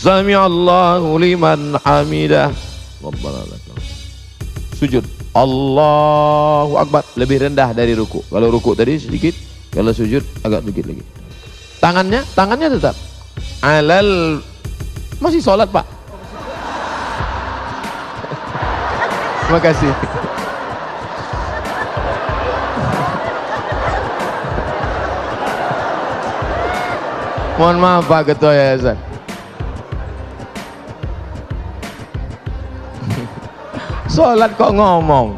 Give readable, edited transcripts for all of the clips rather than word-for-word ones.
Sami'allahu liman hamidah. Rabbana lakal. Sujud. Allahu Akbar. Lebih rendah dari ruku. Kalau ruku tadi sedikit, kalau sujud agak sedikit lagi. Tangannya tetap. Masih sholat Pak. Terima kasih. Mohon maaf Pak Ketua Yayasan. Sholat kok ngomong.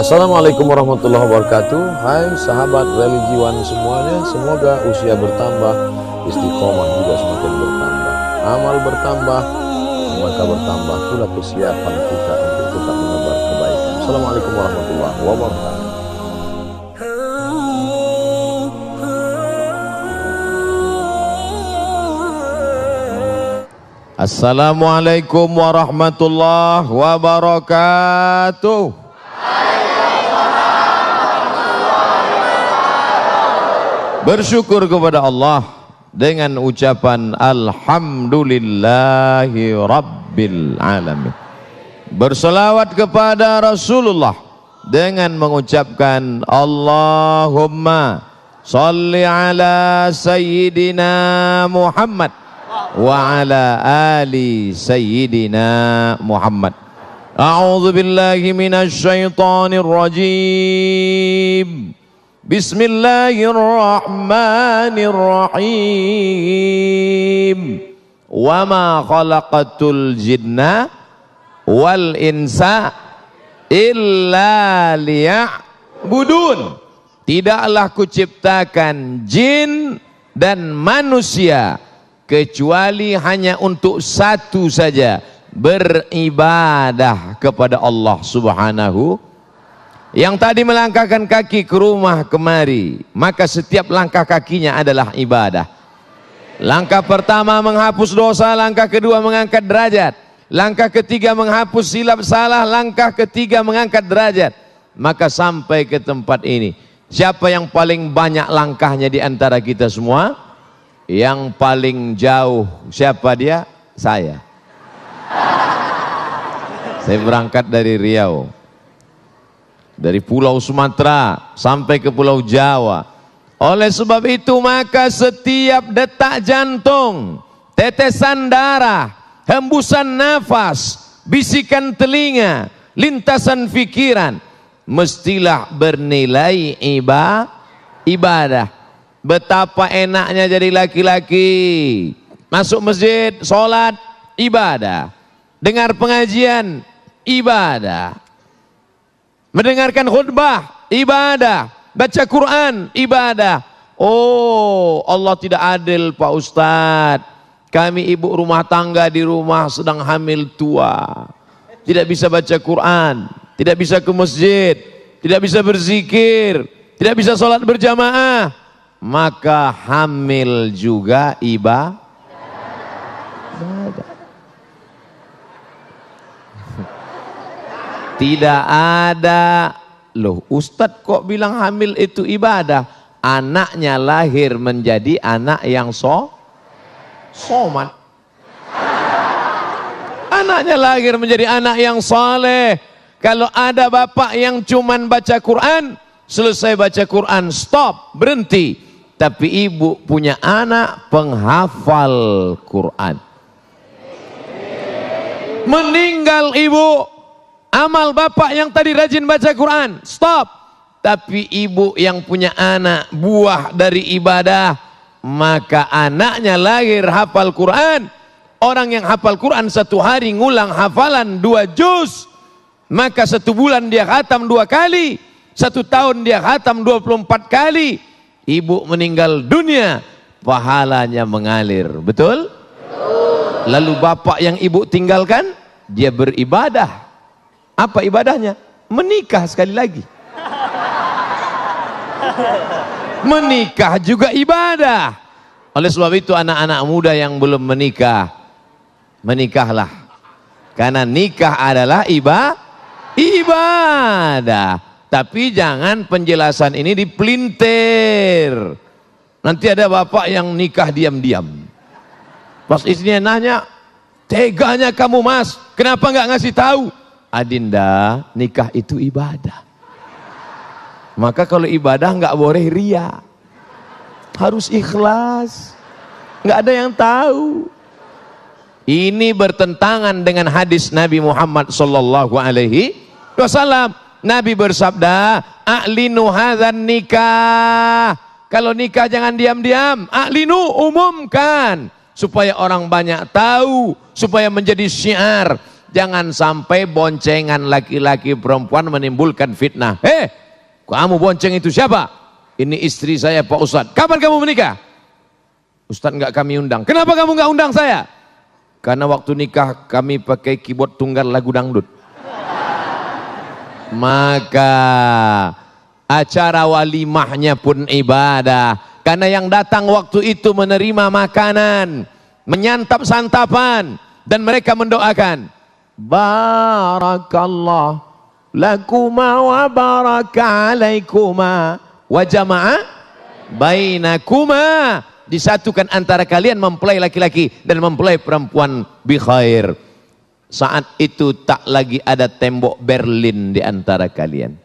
Assalamualaikum warahmatullahi wabarakatuh. Hai sahabat religiwan semuanya, semoga usia bertambah, istiqomah juga semakin bertambah, amal bertambah, maka bertambah pula persiapan kita untuk tetap menebar kebaikan. Assalamualaikum warahmatullahi wabarakatuh. Assalamualaikum warahmatullahi wabarakatuh. Bersyukur kepada Allah dengan ucapan Alhamdulillahi Rabbil Alamin. Berselawat kepada Rasulullah dengan mengucapkan Allahumma salli ala Sayyidina Muhammad wa ala ali Sayyidina Muhammad. A'udzu billahi minasy syaithanir rajim. Bismillahirrahmanirrahim. Wa ma khalaqatul jinna wal insa illa liya'budun. Tidaklah kuciptakan jin dan manusia kecuali hanya untuk satu saja, beribadah kepada Allah Subhanahu. Yang tadi melangkahkan kaki ke rumah kemari, maka setiap langkah kakinya adalah ibadah. Langkah pertama menghapus dosa, langkah kedua mengangkat derajat, langkah ketiga menghapus silap salah, langkah ketiga mengangkat derajat. Maka sampai ke tempat ini, siapa yang paling banyak langkahnya di antara kita semua? Yang paling jauh siapa dia? Saya. Saya berangkat dari Riau, dari Pulau Sumatera sampai ke Pulau Jawa. Oleh sebab itu maka setiap detak jantung, tetesan darah, hembusan nafas, bisikan telinga, lintasan pikiran mestilah bernilai ibadah. Betapa enaknya jadi laki-laki, masuk masjid, sholat, ibadah, dengar pengajian, ibadah, mendengarkan khutbah, ibadah, baca Quran, ibadah. Oh, Allah tidak adil Pak Ustadz. Kami ibu rumah tangga di rumah sedang hamil tua, tidak bisa baca Quran, tidak bisa ke masjid, tidak bisa berzikir, tidak bisa sholat berjamaah. Maka hamil juga ibadah. Tidak ada. Loh, Ustadz kok bilang hamil itu ibadah? Anaknya lahir menjadi anak yang somat. Anaknya lahir menjadi anak yang saleh. Kalau ada bapak yang cuman baca Quran, selesai baca Quran, stop, berhenti. Tapi ibu punya anak penghafal Quran. Meninggal ibu, amal bapak yang tadi rajin baca Quran, stop. Tapi ibu yang punya anak buah dari ibadah, maka anaknya lahir hafal Quran. Orang yang hafal Quran satu hari ngulang hafalan 2 juz, maka 1 bulan dia khatam 2 kali, 1 tahun dia khatam 24 kali. Ibu meninggal dunia, pahalanya mengalir. Betul? Lalu bapak yang ibu tinggalkan, dia beribadah. Apa ibadahnya? Menikah sekali lagi. Menikah juga ibadah. Oleh sebab itu anak-anak muda yang belum menikah, menikahlah. Karena nikah adalah ibadah. Tapi jangan penjelasan ini dipelintir. Nanti ada bapak yang nikah diam-diam. Pas istrinya nanya, teganya kamu mas, kenapa nggak ngasih tahu? Adinda, nikah itu ibadah. Maka kalau ibadah nggak boleh ria, harus ikhlas. Nggak ada yang tahu. Ini bertentangan dengan hadis Nabi Muhammad sallallahu alaihi wasallam. Nabi bersabda, "A'linu hadzan nikah." Kalau nikah jangan diam-diam, a'linu, umumkan supaya orang banyak tahu, supaya menjadi syiar. Jangan sampai boncengan laki-laki perempuan menimbulkan fitnah. Kamu bonceng itu siapa? Ini istri saya Pak Ustadz. Kapan kamu menikah? Ustadz enggak kami undang. Kenapa kamu enggak undang saya? Karena waktu nikah kami pakai keyboard tunggal lagu dangdut. Maka acara walimahnya pun ibadah. Karena yang datang waktu itu menerima makanan, menyantap santapan, dan mereka mendoakan, barakallah lakuma wa baraka alaikuma wa jama'a bainakuma. Disatukan antara kalian mempelai laki-laki dan mempelai perempuan bi khair. Saat itu tak lagi ada tembok Berlin di antara kalian.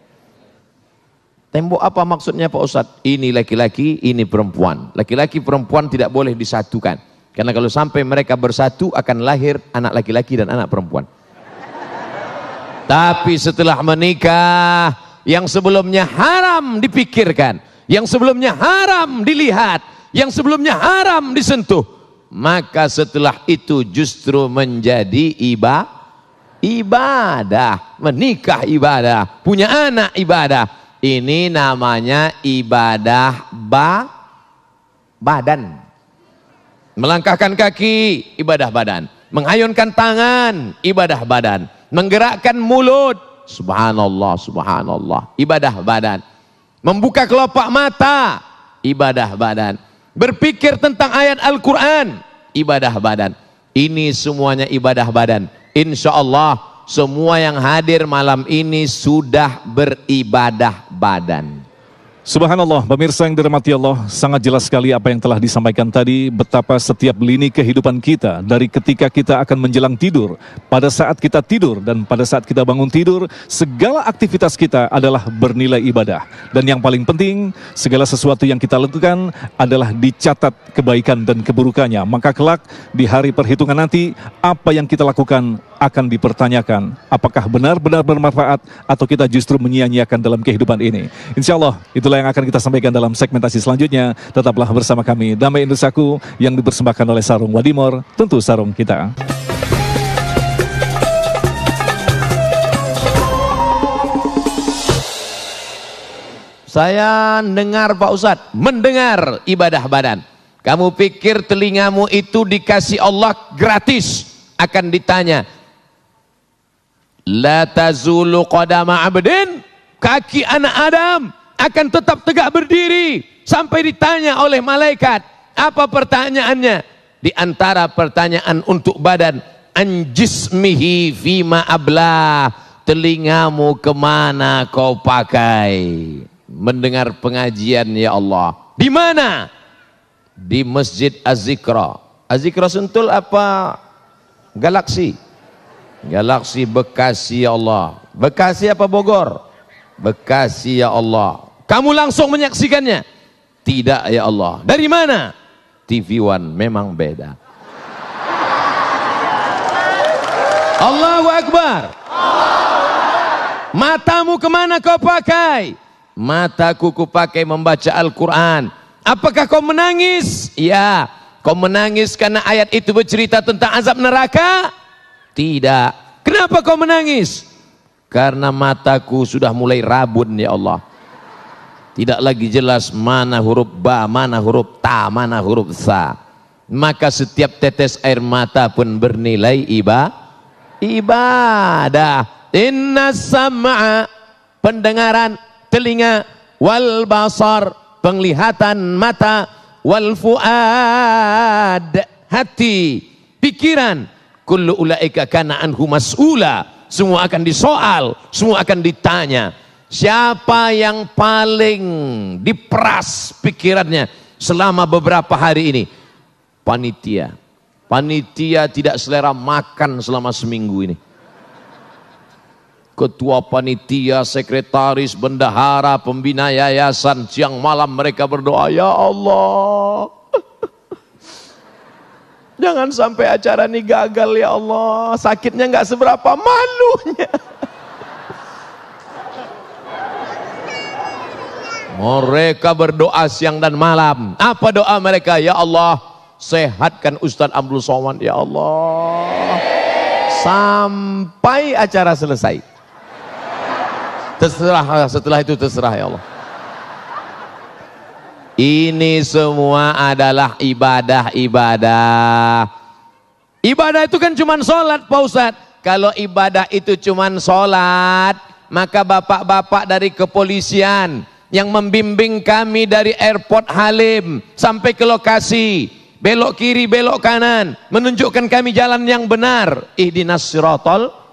Tembok apa maksudnya Pak Ustadz? Ini laki-laki, ini perempuan. Laki-laki perempuan tidak boleh disatukan. Karena kalau sampai mereka bersatu akan lahir anak laki-laki dan anak perempuan. Tapi setelah menikah, yang sebelumnya haram dipikirkan, yang sebelumnya haram dilihat, yang sebelumnya haram disentuh, maka setelah itu justru menjadi ibadah. Menikah ibadah, punya anak ibadah. Ini namanya ibadah badan. Melangkahkan kaki, ibadah badan. Menghayunkan tangan, ibadah badan. Menggerakkan mulut, subhanallah, subhanallah, ibadah badan. Membuka kelopak mata, ibadah badan. Berpikir tentang ayat Al-Quran, ibadah badan. Ini semuanya ibadah badan. Insya Allah semua yang hadir malam ini sudah beribadah badan. Subhanallah, pemirsa yang dirahmati Allah, sangat jelas sekali apa yang telah disampaikan tadi, betapa setiap lini kehidupan kita, dari ketika kita akan menjelang tidur, pada saat kita tidur, dan pada saat kita bangun tidur, segala aktivitas kita adalah bernilai ibadah. Dan yang paling penting, segala sesuatu yang kita lakukan adalah dicatat kebaikan dan keburukannya. Maka kelak di hari perhitungan nanti, apa yang kita lakukan akan dipertanyakan. Apakah benar-benar bermanfaat atau kita justru menyia-nyiakan dalam kehidupan ini. Insya Allah, itulah yang akan kita sampaikan dalam segmentasi selanjutnya. Tetaplah bersama kami, Damai Indonesiaku, yang dipersembahkan oleh Sarung Wadimor, tentu sarung kita. Saya dengar Pak Ustadz, mendengar ibadah badan. Kamu pikir telingamu itu dikasih Allah gratis? Akan ditanya, la tazulu qadama abdin, kaki anak Adam akan tetap tegak berdiri sampai ditanya oleh malaikat. Apa pertanyaannya? Di antara pertanyaan untuk badan, anjismihi fima abla, telingamu kemana kau pakai? Mendengar pengajian ya Allah. Di mana? Di Masjid Az-Zikra. Az-Zikra Sentul apa Galaksi? Galaksi Bekasi ya Allah. Bekasi apa Bogor? Bekasi ya Allah. Kamu langsung menyaksikannya? Tidak ya Allah. Dari mana? TV One, memang beda. Allahu Akbar. Matamu kemana kau pakai? Mataku kupakai membaca Al-Quran. Apakah kau menangis? Ya. Kau menangis karena ayat itu bercerita tentang azab neraka? Tidak. Kenapa kau menangis? Karena mataku sudah mulai rabun ya Allah. Tidak lagi jelas mana huruf ba, mana huruf ta, mana huruf sa. Maka setiap tetes air mata pun bernilai ibadah. Inna sam'a, pendengaran telinga, wal basar, penglihatan mata, wal fuad, hati, pikiran, kullu ulaika kana anhu mas'ula, semua akan disoal, semua akan ditanya. Siapa yang paling diperas pikirannya, selama beberapa hari ini. Panitia tidak selera makan selama seminggu ini. Ketua panitia, sekretaris, bendahara, pembina yayasan, siang malam mereka berdoa, ya Allah, jangan sampai acara ini gagal ya Allah. Sakitnya nggak seberapa, malunya. Mereka berdoa siang dan malam. Apa doa mereka? Ya Allah, sehatkan Ustadz Abdul Somad ya Allah, sampai acara selesai. Terserah, setelah itu terserah ya Allah. Ini semua adalah ibadah-ibadah. Ibadah itu kan cuma sholat Pak Ustadz. Kalau ibadah itu cuma sholat, maka bapak-bapak dari kepolisian yang membimbing kami dari airport Halim sampai ke lokasi, belok kiri, belok kanan, menunjukkan kami jalan yang benar. Ihdinas siratal.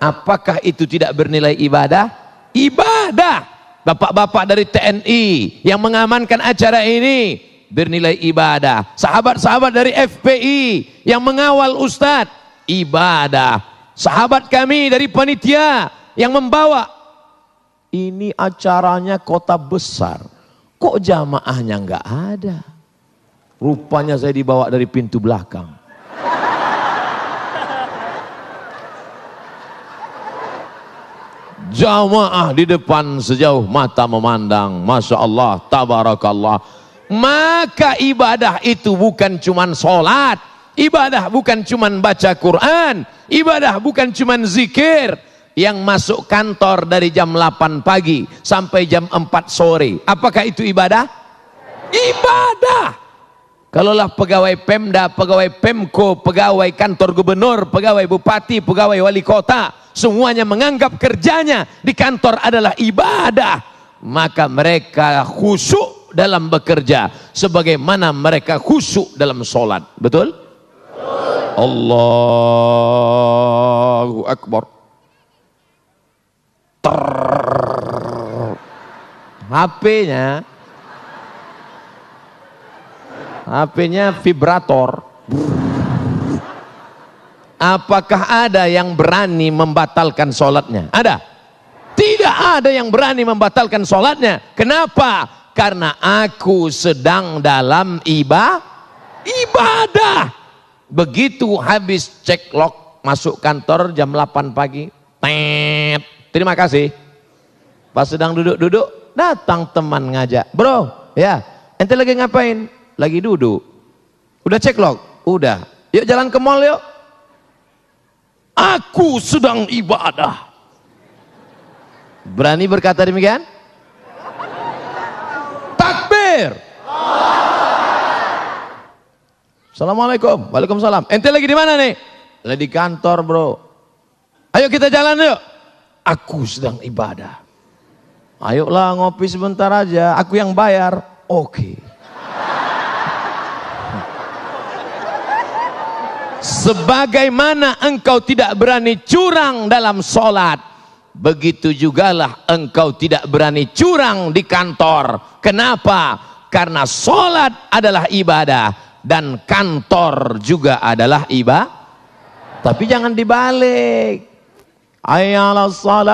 Apakah itu tidak bernilai ibadah? Ibadah. Bapak-bapak dari TNI yang mengamankan acara ini bernilai ibadah. Sahabat-sahabat dari FPI yang mengawal Ustadz, ibadah. Sahabat kami dari panitia yang membawa. Ini acaranya kota besar, kok jamaahnya nggak ada? Rupanya saya dibawa dari pintu belakang. Jamaah di depan sejauh mata memandang. Masya Allah, tabarakallah. Maka ibadah itu bukan cuman sholat, ibadah bukan cuman baca Quran, ibadah bukan cuman zikir. Yang masuk kantor dari jam 8 pagi sampai jam 4 sore, apakah itu ibadah? Ibadah. Kalaulah pegawai Pemda, pegawai Pemko, pegawai kantor gubernur, pegawai bupati, pegawai wali kota, semuanya menganggap kerjanya di kantor adalah ibadah, maka mereka khusyuk dalam bekerja sebagaimana mereka khusyuk dalam sholat. Betul? Allahu Akbar. HP-nya vibrator. Apakah ada yang berani membatalkan sholatnya? Ada? Tidak ada yang berani membatalkan sholatnya. Kenapa? Karena aku sedang dalam ibadah. Begitu habis cek log masuk kantor jam 8 pagi, terima kasih. Pas sedang duduk-duduk, datang teman ngajak, bro, ya, ente lagi ngapain? Lagi duduk. Udah cek log? Udah. Yuk jalan ke mall yuk. Aku sedang ibadah. Berani berkata demikian? Takbir. Assalamualaikum. Waalaikumsalam. Ente lagi di mana nih? Lagi di kantor bro. Ayo kita jalan yuk. Aku sedang ibadah. Ayolah ngopi sebentar aja. Aku yang bayar. Oke. Sebagaimana engkau tidak berani curang dalam sholat, begitu jugalah engkau tidak berani curang di kantor. Kenapa? Karena sholat adalah ibadah dan kantor juga adalah ibadah. Tapi jangan dibalik. Ayalah sholat.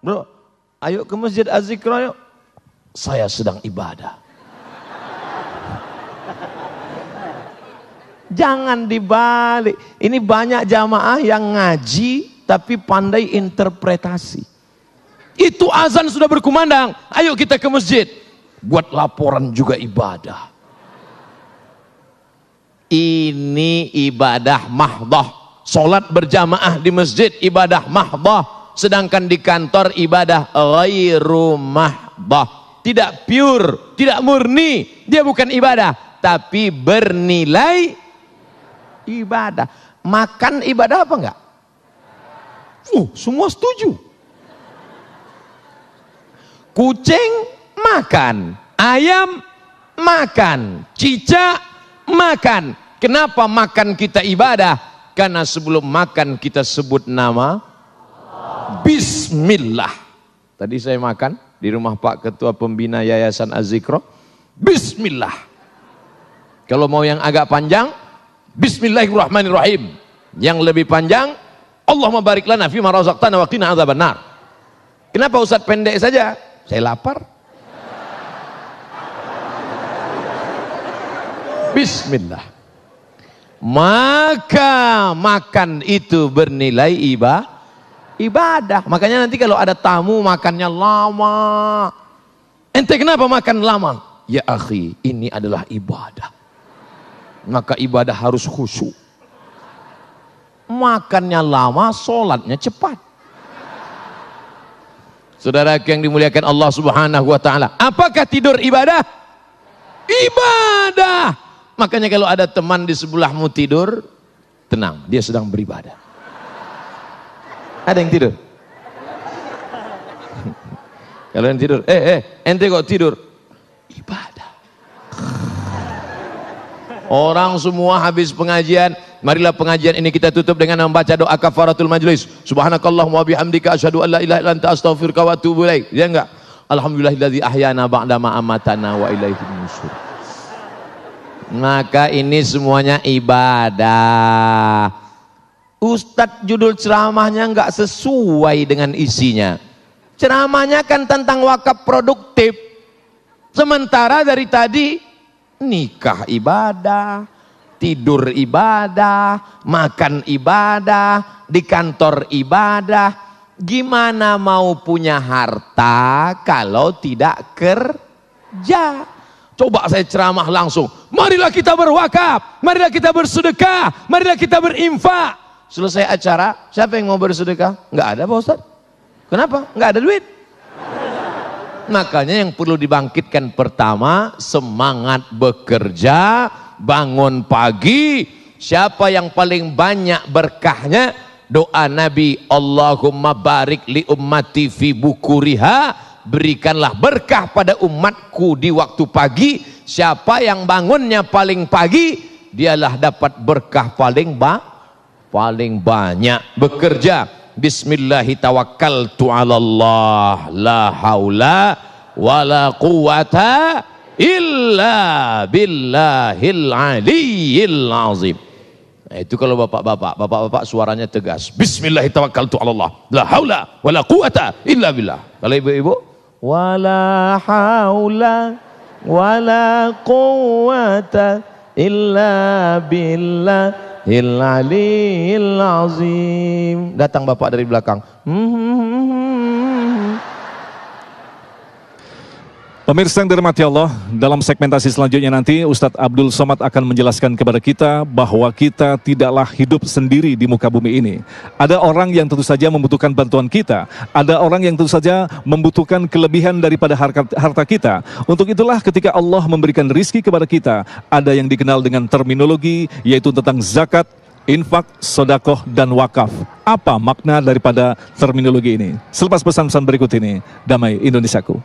Bro, ayo ke masjid Az-Zikra yuk. Saya sedang ibadah. Jangan dibalik. Ini banyak jamaah yang ngaji tapi pandai interpretasi. Itu azan sudah berkumandang, ayo kita ke masjid. Buat laporan juga ibadah. Ini ibadah mahdoh. Sholat berjamaah di masjid ibadah mahdoh. Sedangkan di kantor ibadah ghairu mahdoh. Tidak pure, tidak murni. Dia bukan ibadah, tapi bernilai ibadah. Makan ibadah apa enggak? Semua setuju. Kucing makan, ayam makan, cicak makan. Kenapa makan kita ibadah? Karena sebelum makan kita sebut nama Bismillah. Tadi saya makan di rumah Pak Ketua Pembina Yayasan Az-Zikro. Bismillah. Kalau mau yang agak panjang, Bismillahirrahmanirrahim. Yang lebih panjang, Allahumma barik lana fima razaqtana wa qina adzabannar. Kenapa Ustaz pendek saja? Saya lapar. Bismillah. Maka makan itu bernilai ibadah. Makanya nanti kalau ada tamu makannya lama. Ente kenapa makan lama? Ya akhi, ini adalah ibadah. Maka ibadah harus khusyuk. Makannya lama, sholatnya cepat. Saudara yang dimuliakan Allah Subhanahu wa taala, apakah tidur ibadah? Ibadah. Makanya kalau ada teman di sebelahmu tidur, tenang, dia sedang beribadah. Ada yang tidur? Kalau yang tidur, ente kok tidur? Ibadah. Orang semua habis pengajian, marilah pengajian ini kita tutup dengan membaca doa kafaratul majlis. Subhanakallahumma wa bihamdika asyhadu an la ilaha illa anta astaghfiruka wa atubu ilaik. Ya enggak? Alhamdulillahilladzi ahyana ba'da ma amatana wa ilaihi nusyur. Maka ini semuanya ibadah. Ustadz judul ceramahnya enggak sesuai dengan isinya. Ceramahnya kan tentang wakaf produktif. Sementara dari tadi nikah ibadah, tidur ibadah, makan ibadah, di kantor ibadah. Gimana mau punya harta kalau tidak kerja? Coba saya ceramah langsung. Marilah kita berwakaf, marilah kita bersedekah, marilah kita berinfak. Selesai acara, siapa yang mau bersedekah? Enggak ada Pak Ustaz. Kenapa? Enggak ada duit. Makanya yang perlu dibangkitkan pertama, semangat bekerja, bangun pagi. Siapa yang paling banyak berkahnya? Doa Nabi, Allahumma barik li ummati fi bukuriha, berikanlah berkah pada umatku di waktu pagi. Siapa yang bangunnya paling pagi, dialah dapat berkah paling banyak. Bekerja, Bismillahi tawakkaltu ala Allah, la haula wala quwata illa billahil aliyyil azim. Nah, itu kalau bapak-bapak suaranya tegas. Bismillahi tawakkaltu ala Allah, la haula wala quwata illa billah. Kalau ibu-ibu, wala haula wala quwata illa billah Al-Aliyyil Azim. Datang bapak dari belakang. Pemirsa yang dirahmati Allah, dalam segmentasi selanjutnya nanti Ustadz Abdul Somad akan menjelaskan kepada kita bahwa kita tidaklah hidup sendiri di muka bumi ini. Ada orang yang tentu saja membutuhkan bantuan kita. Ada orang yang tentu saja membutuhkan kelebihan daripada harta kita. Untuk itulah ketika Allah memberikan rizki kepada kita, ada yang dikenal dengan terminologi yaitu tentang zakat, infak, sodakoh, dan wakaf. Apa makna daripada terminologi ini? Selepas pesan-pesan berikut ini, damai Indonesiaku.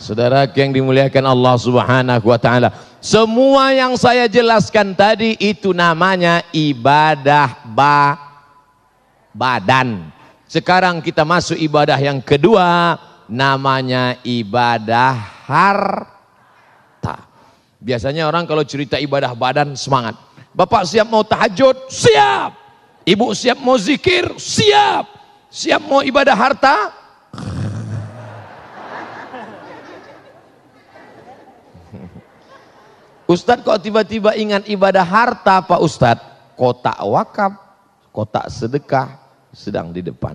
Saudara yang dimuliakan Allah Subhanahu wa taala, semua yang saya jelaskan tadi itu namanya ibadah badan. Sekarang kita masuk ibadah yang kedua, namanya ibadah harta. Biasanya orang kalau cerita ibadah badan semangat. Bapak siap mau tahajud? Siap. Ibu siap mau zikir? Siap. Siap mau ibadah harta? Ustadz kok tiba-tiba ingat ibadah harta Pak Ustadz? Kotak wakaf, kotak sedekah sedang di depan.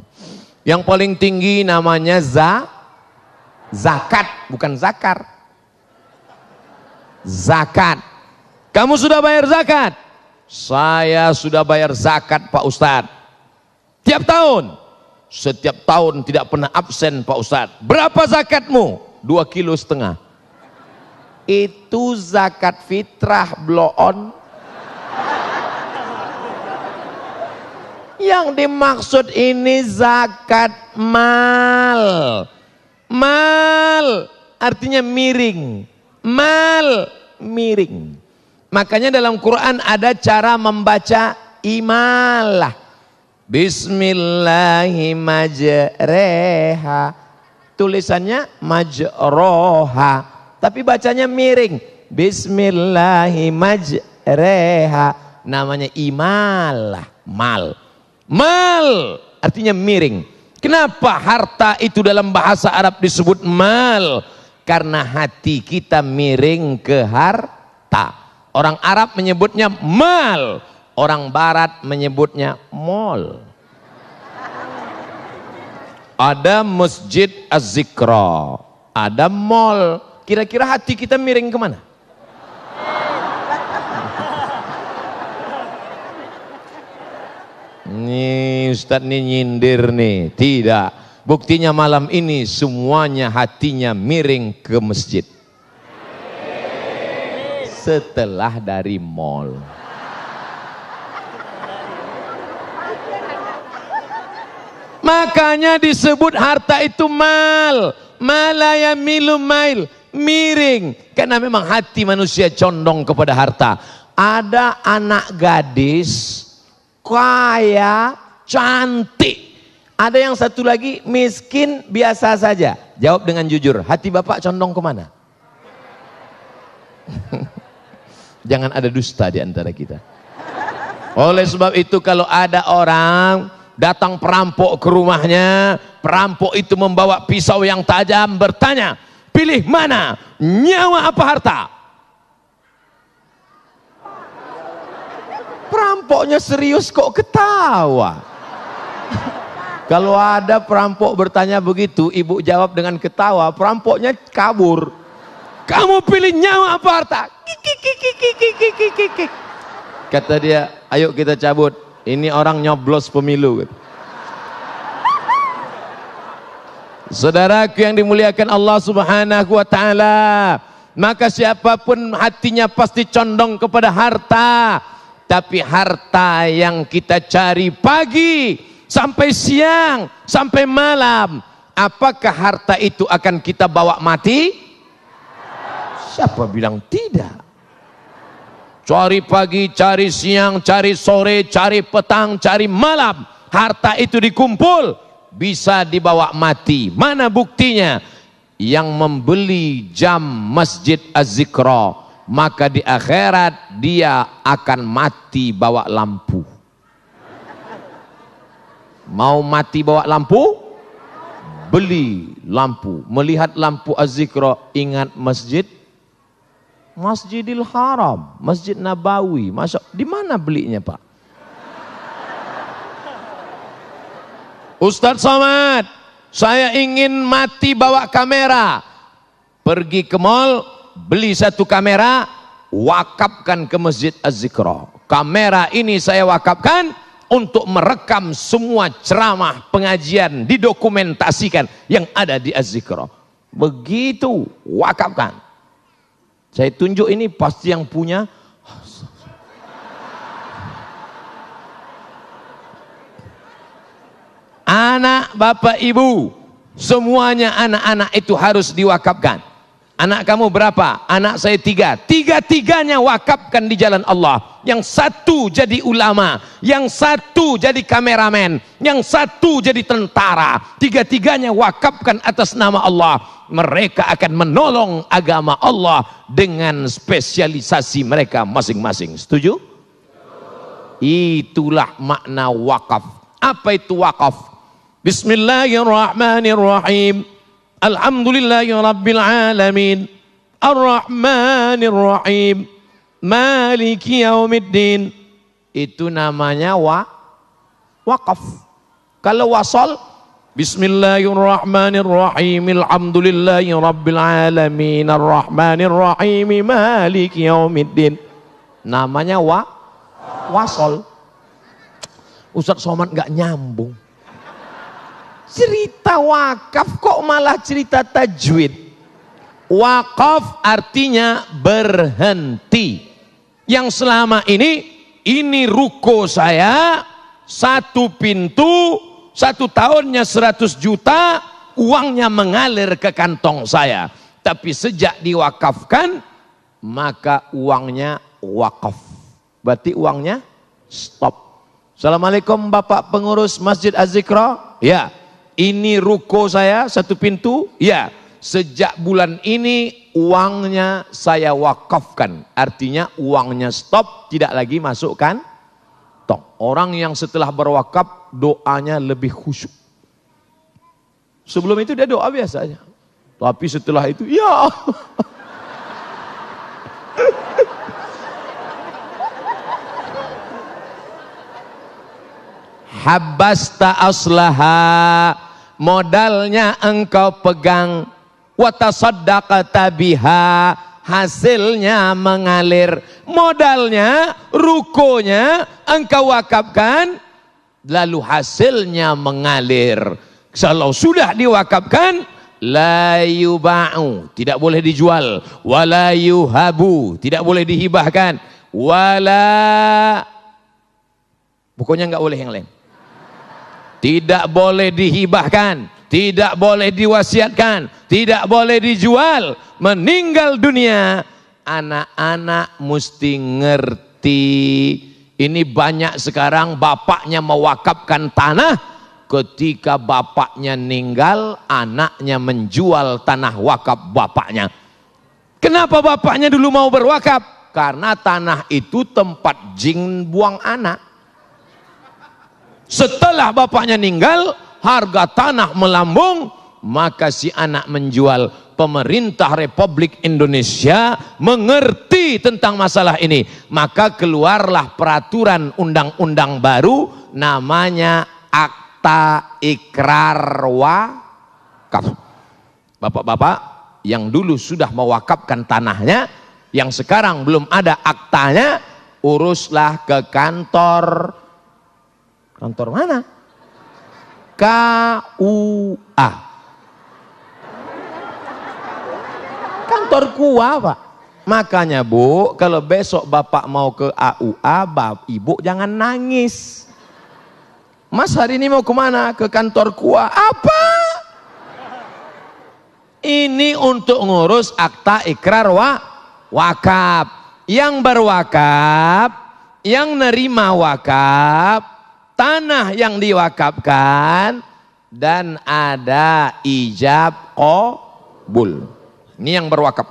Yang paling tinggi namanya zakat, bukan zakar. Zakat. Kamu sudah bayar zakat? Saya sudah bayar zakat Pak Ustadz. Tiap tahun? Setiap tahun tidak pernah absen Pak Ustadz. Berapa zakatmu? 2,5 kilo. Itu zakat fitrah bloon. Yang dimaksud ini zakat mal. Mal artinya miring. Mal miring. Makanya dalam Quran ada cara membaca imalah. Bismillahirrahmanirrahim. Tulisannya majroha, tapi bacanya miring. Bismillahirrahmanirrahim. Namanya imalah, mal. Mal artinya miring. Kenapa harta itu dalam bahasa Arab disebut mal? Karena hati kita miring ke harta. Orang Arab menyebutnya mal, orang Barat menyebutnya mall. Ada Masjid Az-Zikra, ada mall. Kira-kira hati kita miring kemana? Nih Ustadz nih nyindir nih. Tidak. Buktinya malam ini semuanya hatinya miring ke masjid. Setelah dari mall. Makanya disebut harta itu mal. Malaya milu mail. Miring. Karena memang hati manusia condong kepada harta. Ada anak gadis kaya, cantik. Ada yang satu lagi miskin, biasa saja. Jawab dengan jujur, hati bapak condong kemana? Jangan ada dusta di antara kita. Oleh sebab itu kalau ada orang datang perampok ke rumahnya, perampok itu membawa pisau yang tajam, bertanya, pilih mana, nyawa apa harta? Perampoknya serius kok ketawa. Kalau ada perampok bertanya begitu, ibu jawab dengan ketawa, perampoknya kabur. Kamu pilih nyawa apa harta? Kata dia, ayo kita cabut. Ini orang nyoblos pemilu. Saudaraku yang dimuliakan Allah Subhanahu wa taala, maka siapapun hatinya pasti condong kepada harta. Tapi harta yang kita cari pagi sampai siang sampai malam, apakah harta itu akan kita bawa mati? Siapa bilang tidak? Cari pagi, cari siang, cari sore, cari petang, cari malam, harta itu dikumpul bisa dibawa mati. Mana buktinya? Yang membeli jam Masjid Az-Zikra, maka di akhirat dia akan mati bawa lampu. Mau mati bawa lampu? Beli lampu. Melihat lampu Az-Zikra, ingat masjid? Masjidil Haram, Masjid Nabawi. Masuk, di mana belinya Pak? Ustadz Somad, saya ingin mati bawa kamera. Pergi ke mall, beli satu kamera, wakafkan ke Masjid Az-Zikra. Kamera ini saya wakafkan untuk merekam semua ceramah pengajian, didokumentasikan yang ada di Az-Zikra. Begitu wakafkan. Saya tunjuk ini pasti yang punya. Anak, bapak, ibu, semuanya anak-anak itu harus diwakafkan. Anak kamu berapa? Anak saya 3. Tiga-tiganya wakafkan di jalan Allah. Yang satu jadi ulama, yang satu jadi kameramen, yang satu jadi tentara. Tiga-tiganya wakafkan atas nama Allah. Mereka akan menolong agama Allah dengan spesialisasi mereka masing-masing. Setuju? Itulah makna wakaf. Apa itu wakaf? Bismillahirrahmanirrahim. Alhamdulillahirabbil alamin. Ar-Rahmanir-Rahim. Maliki yaumiddin. Itu namanya wakaf. Kalau wasal, Bismillahirrahmanirrahim. Alhamdulillahirabbil alamin. Ar-Rahmanir-Rahim. Maliki yaumiddin. Namanya wasal. Ustadz Somad nggak nyambung. Cerita wakaf kok malah cerita tajwid. Wakaf artinya berhenti. Yang selama ini ruko saya, satu pintu, 1 tahunnya 100 juta, uangnya mengalir ke kantong saya. Tapi sejak diwakafkan, maka uangnya wakaf. Berarti uangnya stop. Assalamualaikum Bapak pengurus Masjid Az-Zikra. Ya, ini ruko saya satu pintu. Ya, sejak bulan ini uangnya saya wakafkan. Artinya uangnya stop, tidak lagi masukkan. Orang yang setelah berwakaf doanya lebih khusyuk. Sebelum itu dia doa biasa aja. Tapi setelah itu, ya Habbasta aslaha, modalnya engkau pegang, wa tasaddaqta biha, hasilnya mengalir. Modalnya, rukonya engkau wakafkan, lalu hasilnya mengalir. Kalau sudah diwakafkan, la yuba'u, tidak boleh dijual, wala yuhabu, tidak boleh dihibahkan, wala, pokoknya enggak boleh yang lain. Tidak boleh dihibahkan, tidak boleh diwasiatkan, tidak boleh dijual. Meninggal dunia, anak-anak mesti ngerti. Ini banyak sekarang bapaknya mewakafkan tanah, ketika bapaknya meninggal, anaknya menjual tanah wakaf bapaknya. Kenapa bapaknya dulu mau berwakaf? Karena tanah itu tempat jin buang anak. Setelah bapaknya meninggal, harga tanah melambung, maka si anak menjual. Pemerintah Republik Indonesia mengerti tentang masalah ini, maka keluarlah peraturan undang-undang baru namanya Akta Ikrar Wakaf. Bapak-bapak yang dulu sudah mewakafkan tanahnya, yang sekarang belum ada aktanya, uruslah ke kantor. Kantor mana? KUA. Kantor KUA, Pak. Makanya Bu, kalau besok Bapak mau ke AUA, Ibu jangan nangis. Mas hari ini mau kemana? Ke kantor KUA. Apa? Ini untuk ngurus akta ikrar wakaf. Yang berwakaf, yang nerima wakaf, tanah yang diwakafkan, dan ada ijab qabul. Ini yang berwakaf.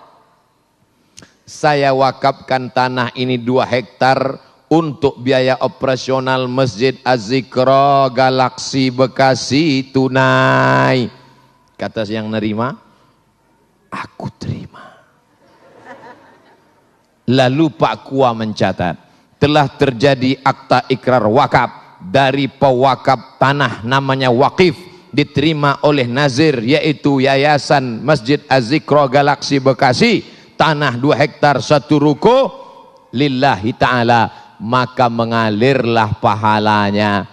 Saya wakafkan tanah ini 2 hektar untuk biaya operasional Masjid Az-Zikra Galaksi Bekasi tunai. Kata yang nerima, aku terima. Lalu Pak Kua mencatat, telah terjadi akta ikrar wakaf dari pewakaf tanah namanya wakif, diterima oleh nazir, yaitu Yayasan Masjid Az-Zikra Galaksi Bekasi, tanah 2 hektar 1 ruko lillahi ta'ala, maka mengalirlah pahalanya.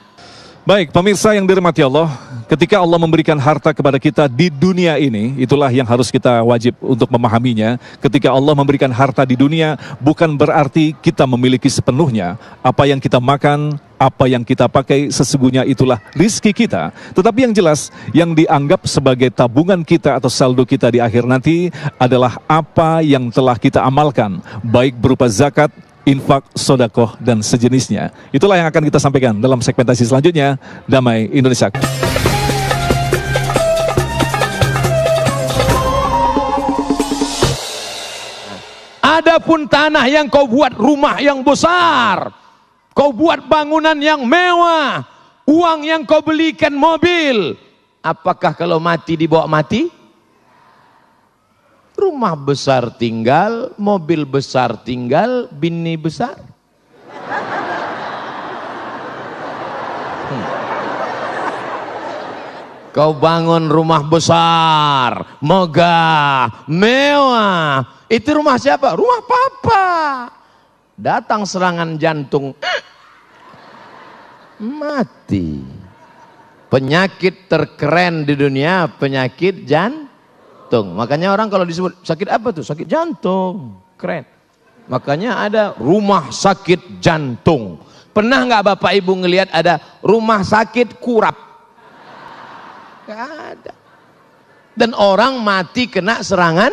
Baik, pemirsa yang dirahmati Allah, ketika Allah memberikan harta kepada kita di dunia ini, itulah yang harus kita wajib untuk memahaminya. Ketika Allah memberikan harta di dunia, bukan berarti kita memiliki sepenuhnya. Apa yang kita makan, apa yang kita pakai, sesungguhnya itulah rizki kita. Tetapi yang jelas, yang dianggap sebagai tabungan kita atau saldo kita di akhir nanti adalah apa yang telah kita amalkan, baik berupa zakat, infak, sodakoh, dan sejenisnya. Itulah yang akan kita sampaikan dalam segmentasi selanjutnya. Damai Indonesia. Adapun tanah yang kau buat rumah yang besar, kau buat bangunan yang mewah, uang yang kau belikan mobil, apakah kalau mati dibawa mati? Rumah besar tinggal, mobil besar tinggal, bini besar. Kau bangun rumah besar, megah, mewah. Itu rumah siapa? Rumah papa. Datang serangan jantung, mati. Penyakit terkeren di dunia, penyakit jantung. Makanya orang kalau disebut sakit apa tuh? Sakit jantung. Keren. Makanya ada rumah sakit jantung. Pernah nggak Bapak Ibu ngelihat ada rumah sakit kurap? Gak ada. Dan orang mati kena serangan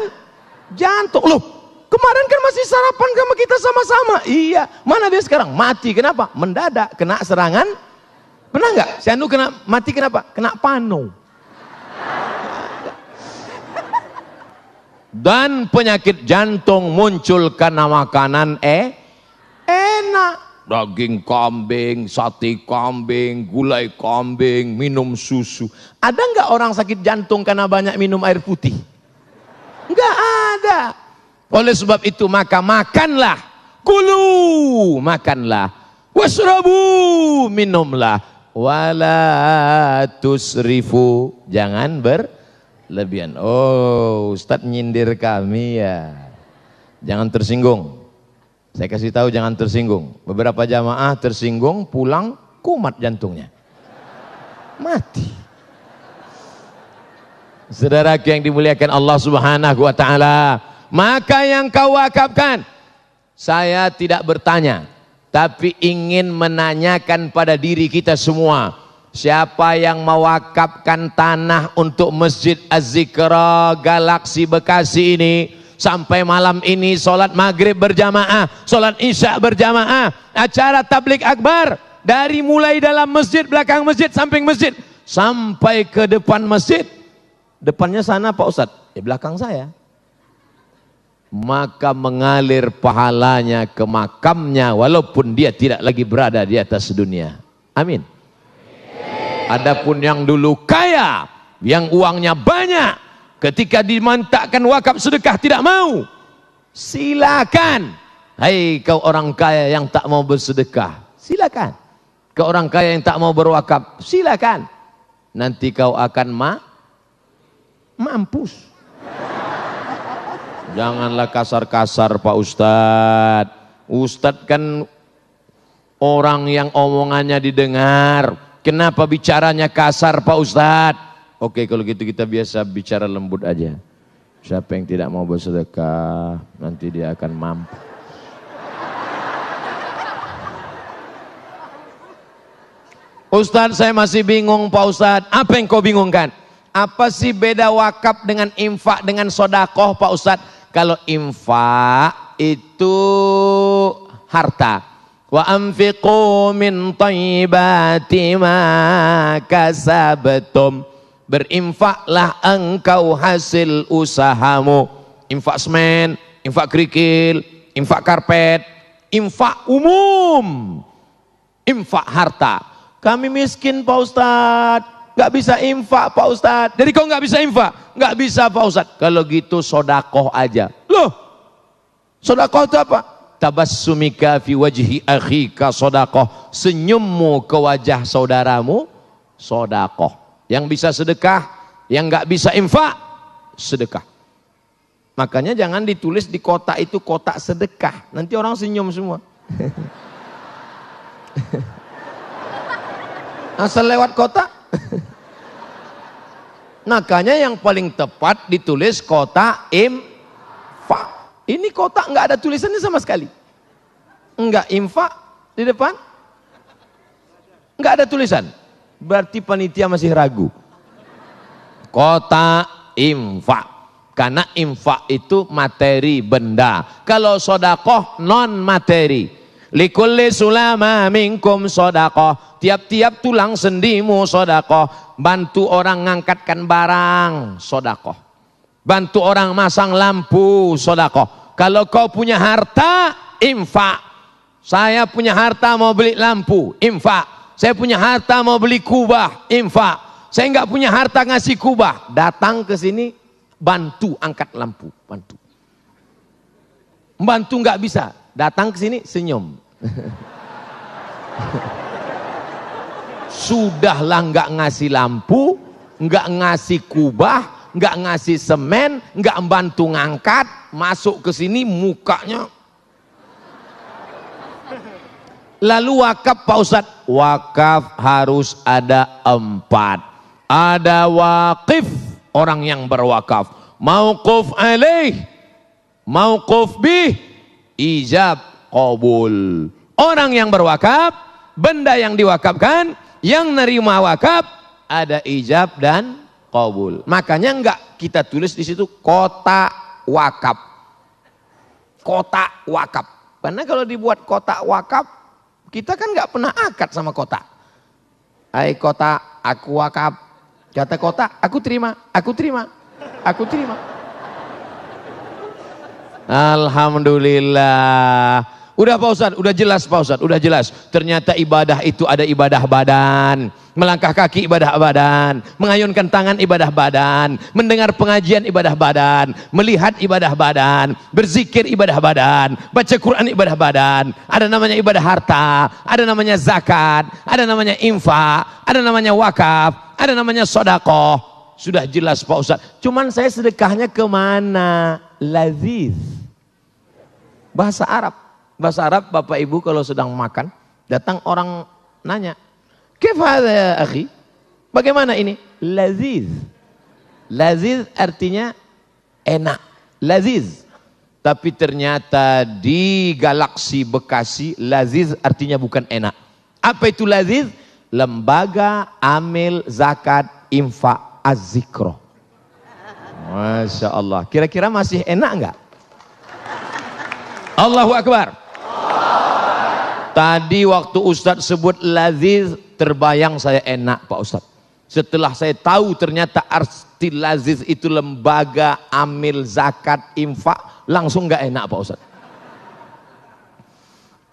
jantung. Loh, kemarin kan masih sarapan sama kita sama-sama. Iya, mana dia sekarang? Mati. Kenapa? Mendadak kena serangan. Pernah nggak? Si Anu kena mati kenapa? Kena pano. Dan penyakit jantung muncul karena makanan enak. Daging kambing, sate kambing, gulai kambing, minum susu. Ada nggak orang sakit jantung karena banyak minum air putih? Nggak ada. Oleh sebab itu maka makanlah, kulu, makanlah, wasrabu, minumlah, wala tusrifu, jangan berlebihan. Oh, Ustadz nyindir kami ya. Jangan tersinggung. Saya kasih tahu jangan tersinggung. Beberapa jamaah tersinggung, pulang kumat jantungnya. Mati. Saudaraku yang dimuliakan Allah Subhanahu wa taala, maka yang kau wakafkan, saya tidak bertanya, tapi ingin menanyakan pada diri kita semua, siapa yang mewakafkan tanah untuk Masjid Az-Zikra Galaksi Bekasi ini? Sampai malam ini sholat maghrib berjamaah, sholat isya berjamaah, acara tablik akbar dari mulai dalam masjid, belakang masjid, samping masjid sampai ke depan masjid. Depannya sana Pak Ustadz, belakang saya. Maka mengalir pahalanya ke makamnya walaupun dia tidak lagi berada di atas dunia. Amin. Adapun yang dulu kaya, yang uangnya banyak, ketika dimantakkan wakaf sedekah tidak mau, silakan. Hai kau orang kaya yang tak mau bersedekah, silakan. Kau orang kaya yang tak mau berwakaf, silakan. Nanti kau akan mampus. Janganlah kasar-kasar Pak Ustadz. Ustadz kan orang yang omongannya didengar. Kenapa bicaranya kasar Pak Ustadz? Oke, kalau gitu kita biasa bicara lembut aja. Siapa yang tidak mau bersedekah, nanti dia akan mampu. Ustadz, saya masih bingung Pak Ustadz. Apa yang kau bingungkan? Apa sih beda wakaf dengan infak dengan sodakoh Pak Ustadz? Kalau infak itu harta. Wa anfiqu min thayyibati ma kasabtum. Berinfaklah engkau hasil usahamu. Infak semen, infak kerikil, infak karpet, infak umum, infak harta. Kami miskin Pak Ustadz, gak bisa infak Pak Ustadz. Jadi kau gak bisa infak? Gak bisa Pak Ustadz. Kalau gitu sodakoh aja. Loh, sodakoh itu apa? Tabassumika fi wajhi akhika sodakoh. Senyummu ke wajah saudaramu, sodakoh. Yang bisa sedekah, yang nggak bisa infak, sedekah. Makanya jangan ditulis di kotak itu kotak sedekah. Nanti orang senyum semua. Asal lewat kotak. Makanya yang paling tepat ditulis kotak infak. Ini kotak nggak ada tulisannya sama sekali. Nggak infak di depan, nggak ada tulisan. Berarti panitia masih ragu. Kotak infak, karena infak itu materi benda. Kalau sodakoh non materi. Likulli sulama minkum sodakoh. Tiap-tiap tulang sendimu sodakoh. Bantu orang ngangkatkan barang sodakoh. Bantu orang masang lampu sodakoh. Kalau kau punya harta, infak. Saya punya harta mau beli lampu, infak. Saya punya harta mau beli kubah, infak. Saya nggak punya harta ngasih kubah, datang ke sini bantu angkat lampu, bantu. Bantu nggak bisa, datang ke sini senyum. Sudahlah nggak ngasih lampu, nggak ngasih kubah, nggak ngasih semen, nggak bantu ngangkat, masuk ke sini mukanya. Lalu wakaf Pak Ustadz, wakaf harus ada 4. Ada wakif, orang yang berwakaf. Mauquf alaih, mauquf bih, ijab qabul. Orang yang berwakaf, benda yang diwakafkan, yang nerima wakaf, ada ijab dan qabul. Makanya enggak kita tulis di situ kota wakaf. kotak wakaf. Karena kalau dibuat kotak wakaf, kita kan nggak pernah akad sama kotak. Hai kotak, aku wakaf. Kata kotak, aku terima, aku terima, aku terima. Alhamdulillah. Udah Pak Ustadz, udah jelas Pak Ustadz, udah jelas. Ternyata ibadah itu ada ibadah badan. Melangkah kaki ibadah badan. Mengayunkan tangan ibadah badan. Mendengar pengajian ibadah badan. Melihat ibadah badan. Berzikir ibadah badan. Baca Quran ibadah badan. Ada namanya ibadah harta. Ada namanya zakat. Ada namanya infak. Ada namanya wakaf. Ada namanya sodakoh. Sudah jelas Pak Ustadz. Cuman saya sedekahnya kemana? Laziz. Bahasa Arab. Bahasa Arab Bapak Ibu kalau sedang makan, datang orang nanya, "Kaif hadza ya akhi?" Bagaimana ini? Laziz. Laziz artinya enak. Laziz. Tapi ternyata di galaksi Bekasi, laziz artinya bukan enak. Apa itu laziz? Lembaga Amil Zakat Infak Az-Zikro. Masya Allah. Kira-kira masih enak enggak? Allahu Akbar. Tadi waktu Ustadz sebut laziz, terbayang saya enak Pak Ustadz. Setelah saya tahu ternyata arti laziz itu lembaga amil zakat infak, langsung gak enak Pak Ustadz.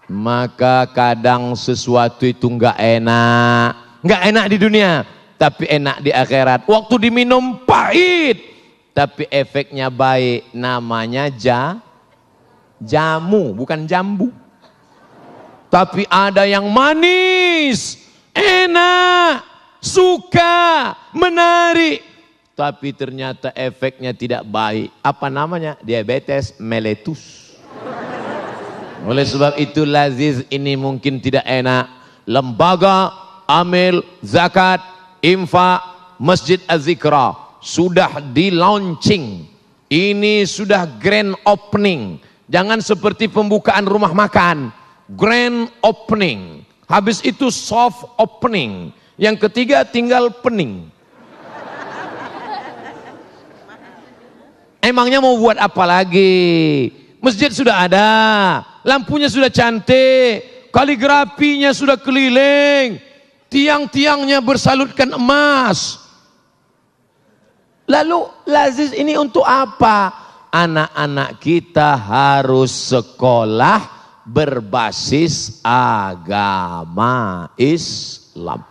Maka kadang sesuatu itu gak enak di dunia, tapi enak di akhirat. Waktu diminum pahit, tapi efeknya baik. Namanya jamu, bukan jambu. Tapi ada yang manis, enak, suka, menarik. Tapi ternyata efeknya tidak baik. Apa namanya? Diabetes mellitus. Oleh sebab itu laziz ini mungkin tidak enak. Lembaga Amil Zakat Infak Masjid Az-Zikra sudah di launching. Ini sudah grand opening. Jangan seperti pembukaan rumah makan. Grand opening, habis itu soft opening, yang ketiga tinggal pening. Emangnya mau buat apa lagi? Masjid sudah ada, lampunya sudah cantik, kaligrafinya sudah keliling, tiang-tiangnya bersalutkan emas. Lalu laziz ini untuk apa? Anak-anak kita harus sekolah berbasis agama Islam.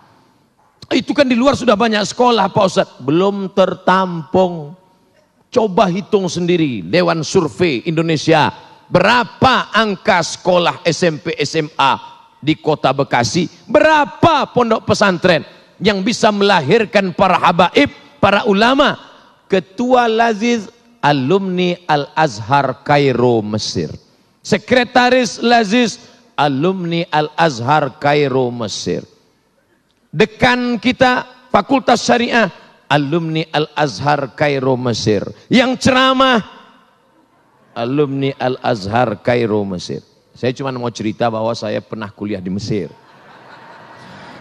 Itu kan di luar sudah banyak sekolah Pak Ustadz, belum tertampung. Coba hitung sendiri, Dewan Survei Indonesia, berapa angka sekolah SMP SMA di kota Bekasi, berapa pondok pesantren yang bisa melahirkan para habaib, para ulama. Ketua Laziz alumni Al-Azhar Kairo Mesir. Sekretaris Laziz alumni Al-Azhar Kairo Mesir. Dekan kita Fakultas Syariah alumni Al-Azhar Kairo Mesir. Yang ceramah alumni Al-Azhar Kairo Mesir. Saya cuma mau cerita bahwa saya pernah kuliah di Mesir.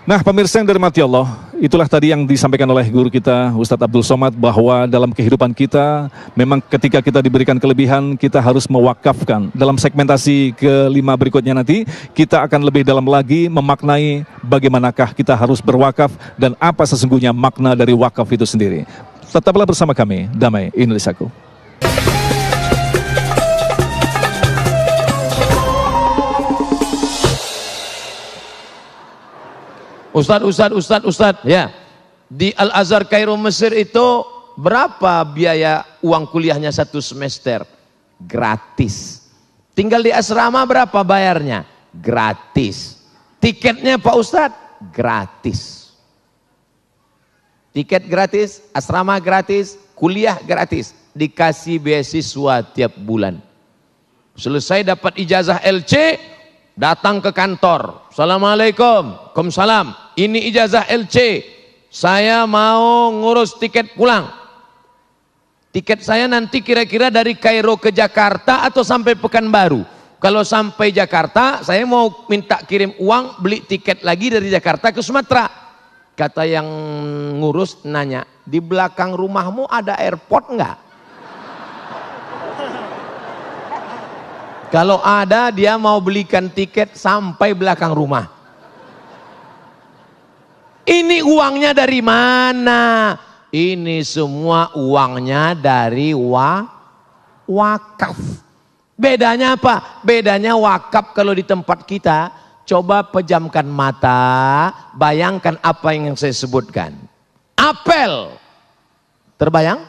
Nah, pemirsa yang dirahmati Allah, itulah tadi yang disampaikan oleh guru kita Ustadz Abdul Somad, bahwa dalam kehidupan kita memang ketika kita diberikan kelebihan kita harus mewakafkan. Dalam segmentasi kelima berikutnya nanti kita akan lebih dalam lagi memaknai bagaimanakah kita harus berwakaf dan apa sesungguhnya makna dari wakaf itu sendiri. Tetaplah bersama kami, Damai Indonesiaku. Ustadz, ya. Di Al-Azhar Kairo Mesir itu berapa biaya uang kuliahnya satu semester? Gratis. Tinggal di asrama berapa bayarnya? Gratis. Tiketnya Pak Ustadz? Gratis. Tiket gratis, asrama gratis, kuliah gratis. Dikasih beasiswa tiap bulan. Selesai dapat ijazah LC, datang ke kantor. Assalamualaikum, Waalaikumsalam. Ini ijazah LC. Saya mau ngurus tiket pulang. Tiket saya nanti kira-kira dari Kairo ke Jakarta atau sampai Pekanbaru. Kalau sampai Jakarta, saya mau minta kirim uang, beli tiket lagi dari Jakarta ke Sumatera. Kata yang ngurus nanya, di belakang rumahmu ada airport enggak? Kalau ada, dia mau belikan tiket sampai belakang rumah. Ini uangnya dari mana? Ini semua uangnya dari wakaf. Bedanya apa? Bedanya wakaf kalau di tempat kita, coba pejamkan mata, bayangkan apa yang saya sebutkan. Apel, terbayang?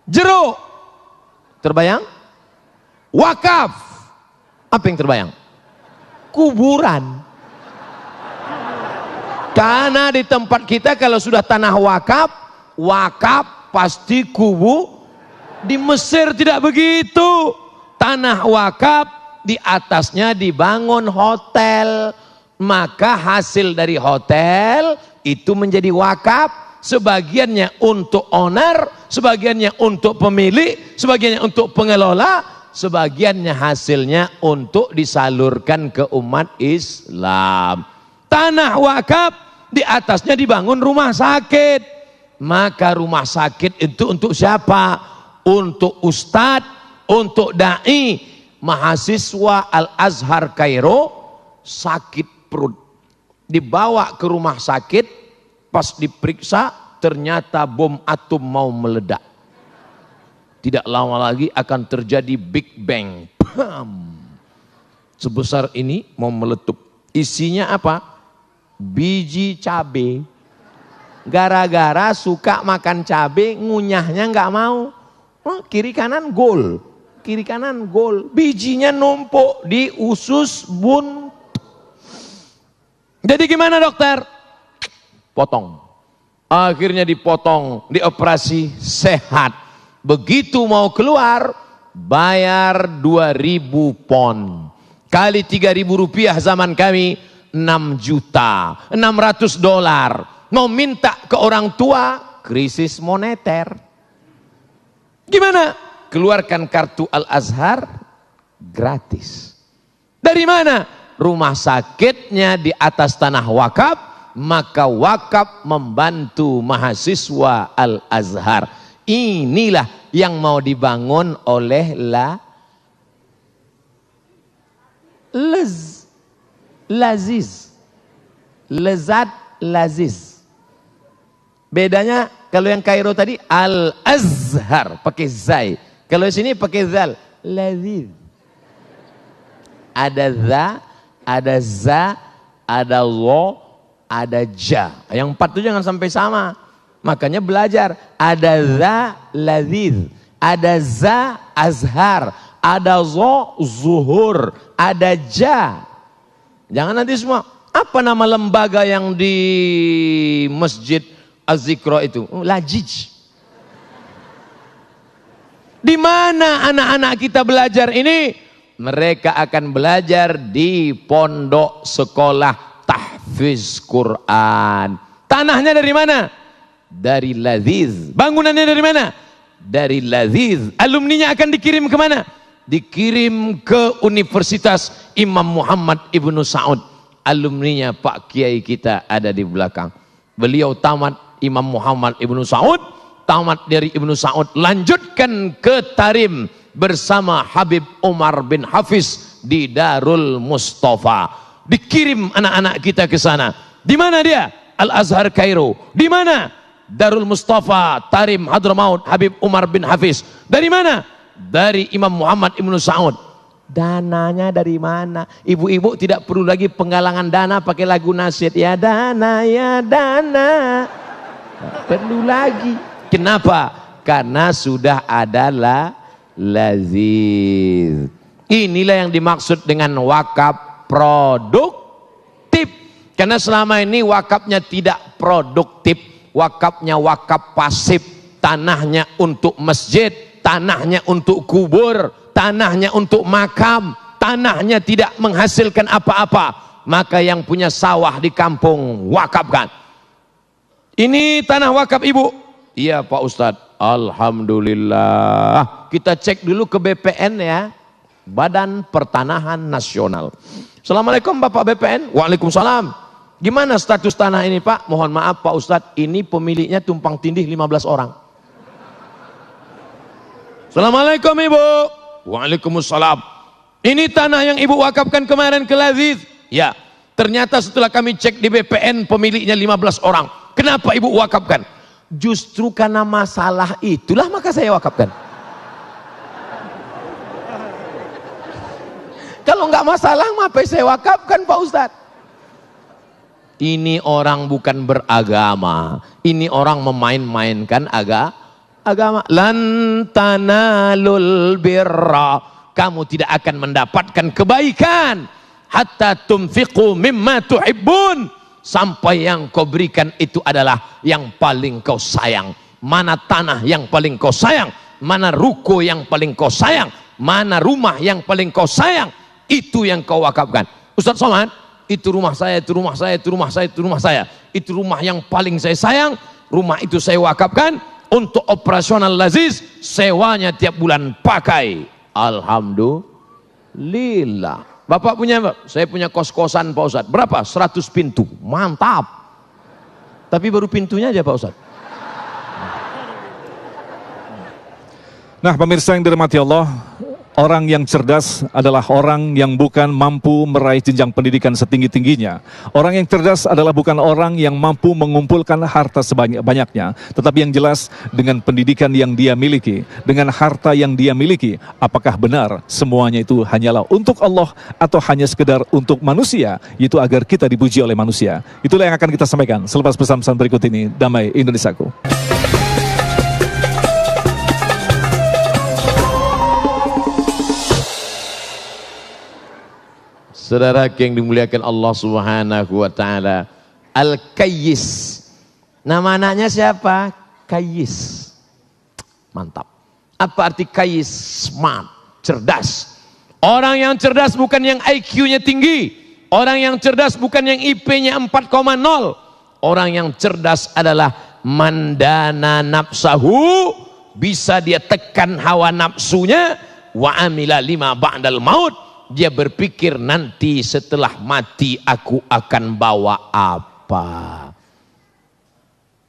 Jeruk, terbayang? Wakaf, apa yang terbayang? Kuburan. Karena di tempat kita kalau sudah tanah wakaf, wakaf pasti kubu. Di Mesir tidak begitu. Tanah wakaf, di atasnya dibangun hotel. Maka hasil dari hotel itu menjadi wakaf. Sebagiannya untuk owner, sebagiannya untuk pemilik, sebagiannya untuk pengelola, sebagiannya hasilnya untuk disalurkan ke umat Islam. Tanah wakaf, di atasnya dibangun rumah sakit. Maka rumah sakit itu untuk siapa? Untuk ustadz, untuk da'i. Mahasiswa Al-Azhar Kairo sakit perut, dibawa ke rumah sakit, pas diperiksa ternyata bom atom mau meledak. Tidak lama lagi akan terjadi Big Bang. Bam. Sebesar ini mau meletup. Isinya apa? Biji cabe. Gara-gara suka makan cabe, ngunyahnya nggak mau. Oh, kiri kanan gol, kiri kanan gol. Bijinya numpuk di usus bun. Jadi gimana dokter? Potong. Akhirnya dipotong, dioperasi, sehat. Begitu mau keluar, bayar 2.000 pon. Kali 3.000 rupiah zaman kami, 6.600.000 dolar. Mau minta ke orang tua, krisis moneter. Gimana? Keluarkan kartu Al-Azhar, gratis. Dari mana? Rumah sakitnya di atas tanah wakaf, maka wakaf membantu mahasiswa Al-Azhar. Inilah yang mau dibangun oleh Laziz. Lezat Laziz. Bedanya kalau yang Kairo tadi Al-Azhar pakai zai. Kalau sini pakai zal. Laziz. Ada za, ada za, ada lo, ada ja. Yang 4 itu jangan sampai sama. Makanya belajar. Ada za laziz, ada za azhar, ada zo zuhur, ada ja. Jangan nanti semua. Apa nama lembaga yang di Masjid Az-Zikra itu? Lajij. Di mana anak-anak kita belajar ini? Mereka akan belajar di pondok sekolah tahfiz Quran. Tanahnya dari mana? Dari Laziz. Bangunannya dari mana? Dari Laziz. Alumninya akan dikirim ke mana? Dikirim ke Universitas Imam Muhammad Ibnu Saud. Alumninya Pak Kiai kita ada di belakang. Beliau tamat Imam Muhammad Ibnu Saud, tamat dari Ibnu Saud, lanjutkan ke Tarim bersama Habib Umar bin Hafiz di Darul Mustafa. Dikirim anak-anak kita ke sana. Di mana dia? Al-Azhar Kairo. Di mana? Darul Mustafa, Tarim, Hadramaut, Habib Umar bin Hafiz. Dari mana? Dari Imam Muhammad Ibnu Saud. Dananya dari mana? Ibu-ibu tidak perlu lagi penggalangan dana pakai lagu nasyid. Ya dana, ya dana. Tidak perlu lagi. Kenapa? Karena sudah ada Laziz. Inilah yang dimaksud dengan wakaf produktif. Karena selama ini wakafnya tidak produktif. Wakafnya wakaf pasif. Tanahnya untuk masjid, tanahnya untuk kubur, tanahnya untuk makam, tanahnya tidak menghasilkan apa-apa. Maka yang punya sawah di kampung wakafkan. Ini tanah wakaf ibu. Iya Pak Ustadz. Alhamdulillah. Kita cek dulu ke BPN ya. Badan Pertanahan Nasional. Assalamualaikum Bapak BPN. Waalaikumsalam. Gimana status tanah ini Pak? Mohon maaf Pak Ustadz, ini pemiliknya tumpang tindih 15 orang. Assalamualaikum Ibu. Waalaikumsalam. Ini tanah yang ibu wakafkan kemarin ke Laziz. Ya, ternyata setelah kami cek di BPN pemiliknya 15 orang. Kenapa ibu wakafkan? Justru karena masalah itulah maka saya wakafkan. Kalau nggak masalah, ngapain saya wakafkan Pak Ustadz? Ini orang bukan beragama. Ini orang memain-mainkan agama. Lan tanalul birra. Kamu tidak akan mendapatkan kebaikan hatta tunfiqu mimma tuhibbun, sampai yang kau berikan itu adalah yang paling kau sayang. Mana tanah yang paling kau sayang? Mana ruko yang paling kau sayang? Mana rumah yang paling kau sayang? Itu yang kau wakafkan. Ustaz Somad, itu rumah saya, itu rumah saya, itu rumah saya, itu rumah saya. Itu rumah yang paling saya sayang. Rumah itu saya wakafkan untuk operasional Laziz, sewanya tiap bulan pakai. Alhamdulillah. Bapak punya, saya punya kos-kosan Pak Ustadz. Berapa? 100 pintu. Mantap. Tapi baru pintunya aja Pak Ustadz. Nah, pemirsa yang dirahmati Allah, orang yang cerdas adalah orang yang bukan mampu meraih jenjang pendidikan setinggi-tingginya. Orang yang cerdas adalah bukan orang yang mampu mengumpulkan harta sebanyak-banyaknya, tetapi yang jelas dengan pendidikan yang dia miliki, dengan harta yang dia miliki, apakah benar semuanya itu hanyalah untuk Allah atau hanya sekedar untuk manusia, yaitu agar kita dipuji oleh manusia. Itulah yang akan kita sampaikan selepas pesan-pesan berikut ini. Damai Indonesiaku. Saudara yang dimuliakan Allah Subhanahu wa taala, Al-Kayyis. Nama anaknya siapa? Kayyis. Mantap. Apa arti Kayyis? Smart, cerdas. Orang yang cerdas bukan yang IQ-nya tinggi. Orang yang cerdas bukan yang IP-nya 4,0. Orang yang cerdas adalah mandana nafsahu, bisa dia tekan hawa nafsunya, wa amila lima ba'dal maut. Dia berpikir nanti setelah mati aku akan bawa apa.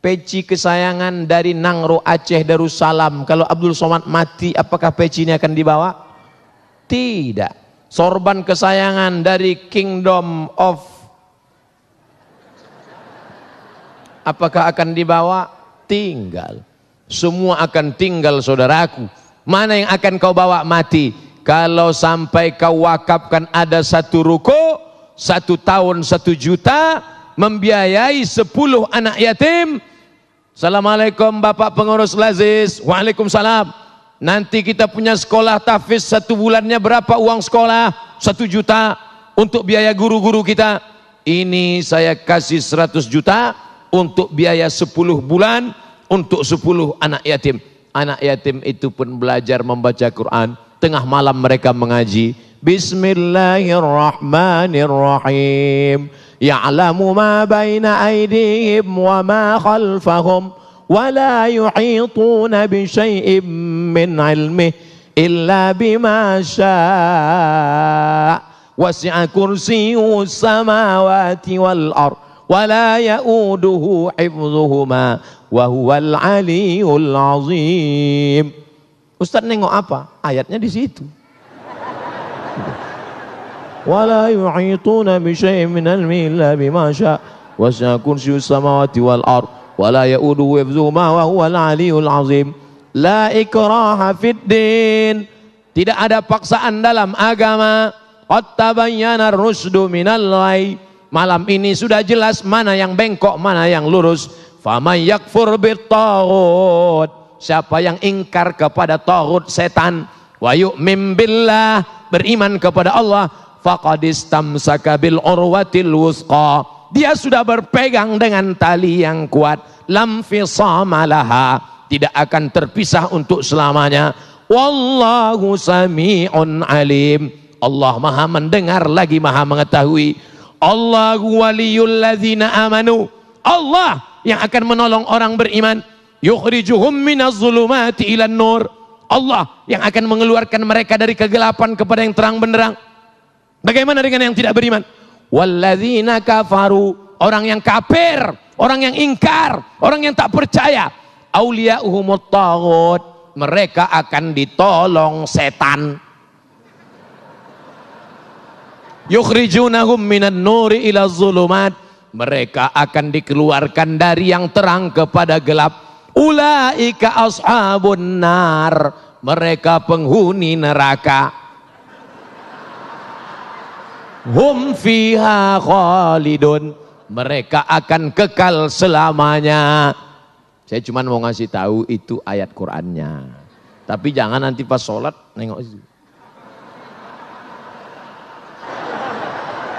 Peci kesayangan dari Nangro Aceh Darussalam, kalau Abdul Somad mati apakah peci ini akan dibawa? Tidak. Sorban kesayangan dari Kingdom of, apakah akan dibawa? Tinggal. Semua akan tinggal saudaraku. Mana yang akan kau bawa mati? Kalau sampai kau wakafkan ada satu ruko, 1 tahun 1 juta, membiayai 10 anak yatim. Assalamualaikum Bapak Pengurus Laziz. Waalaikumsalam. Nanti kita punya sekolah tahfiz 1 bulannya berapa uang sekolah? 1 juta untuk biaya guru-guru kita. Ini saya kasih 100 juta untuk biaya 10 bulan untuk 10 anak yatim. Anak yatim itu pun belajar membaca Quran. Tengah malam mereka mengaji. Bismillahirrahmanirrahim. Ya'lamu ma baina aydihim wa ma khalfahum wa la yuhituna bi syai'in min ilmihi illa bima syaa. Wasi'a kursiyyuhu samawati wal ard wa la ya'uduhu hifdhuhuma wa huwal aliyyul azim. Ustaz nengok apa? Ayatnya di situ. Wala yuhituna bi syai'in min ilmihi illa bima syaa. Wasi'a kursiyyuhu samawati wal ard wa la ya'uduhu hifdhuhuma wa huwal aliyyul azim. La ikraha fid din. Tidak ada paksaan dalam agama. Qad tabayyana ar-rusdu minal ghayy. Malam ini sudah jelas mana yang bengkok, mana yang lurus. Faman yakfur bit-taghut. Siapa yang ingkar kepada taghut setan, wa yu'min billah, beriman kepada Allah, faqad istamsaka bil urwatil wusqa. Dia sudah berpegang dengan tali yang kuat, lam fisama laha, tidak akan terpisah untuk selamanya. Wallahu sami'un alim. Allah Maha mendengar lagi Maha mengetahui. Allahu waliyul ladzina amanu. Allah yang akan menolong orang beriman. Yukhrijuhum minaz zulumati ilan nur. Allah yang akan mengeluarkan mereka dari kegelapan kepada yang terang benderang. Bagaimana dengan yang tidak beriman? Walladzina kafaru, orang yang kafir, orang yang ingkar, orang yang tak percaya. Auliya'uhumut taghut, mereka akan ditolong setan. yukhrijunahum minan nuri ila zulumat, mereka akan dikeluarkan dari yang terang kepada gelap. Ulaika ashabun nar, mereka penghuni neraka. Hum fiha khalidun, mereka akan kekal selamanya. Saya cuma mau ngasih tahu itu ayat Qur'annya. Tapi jangan nanti pas sholat nengok itu.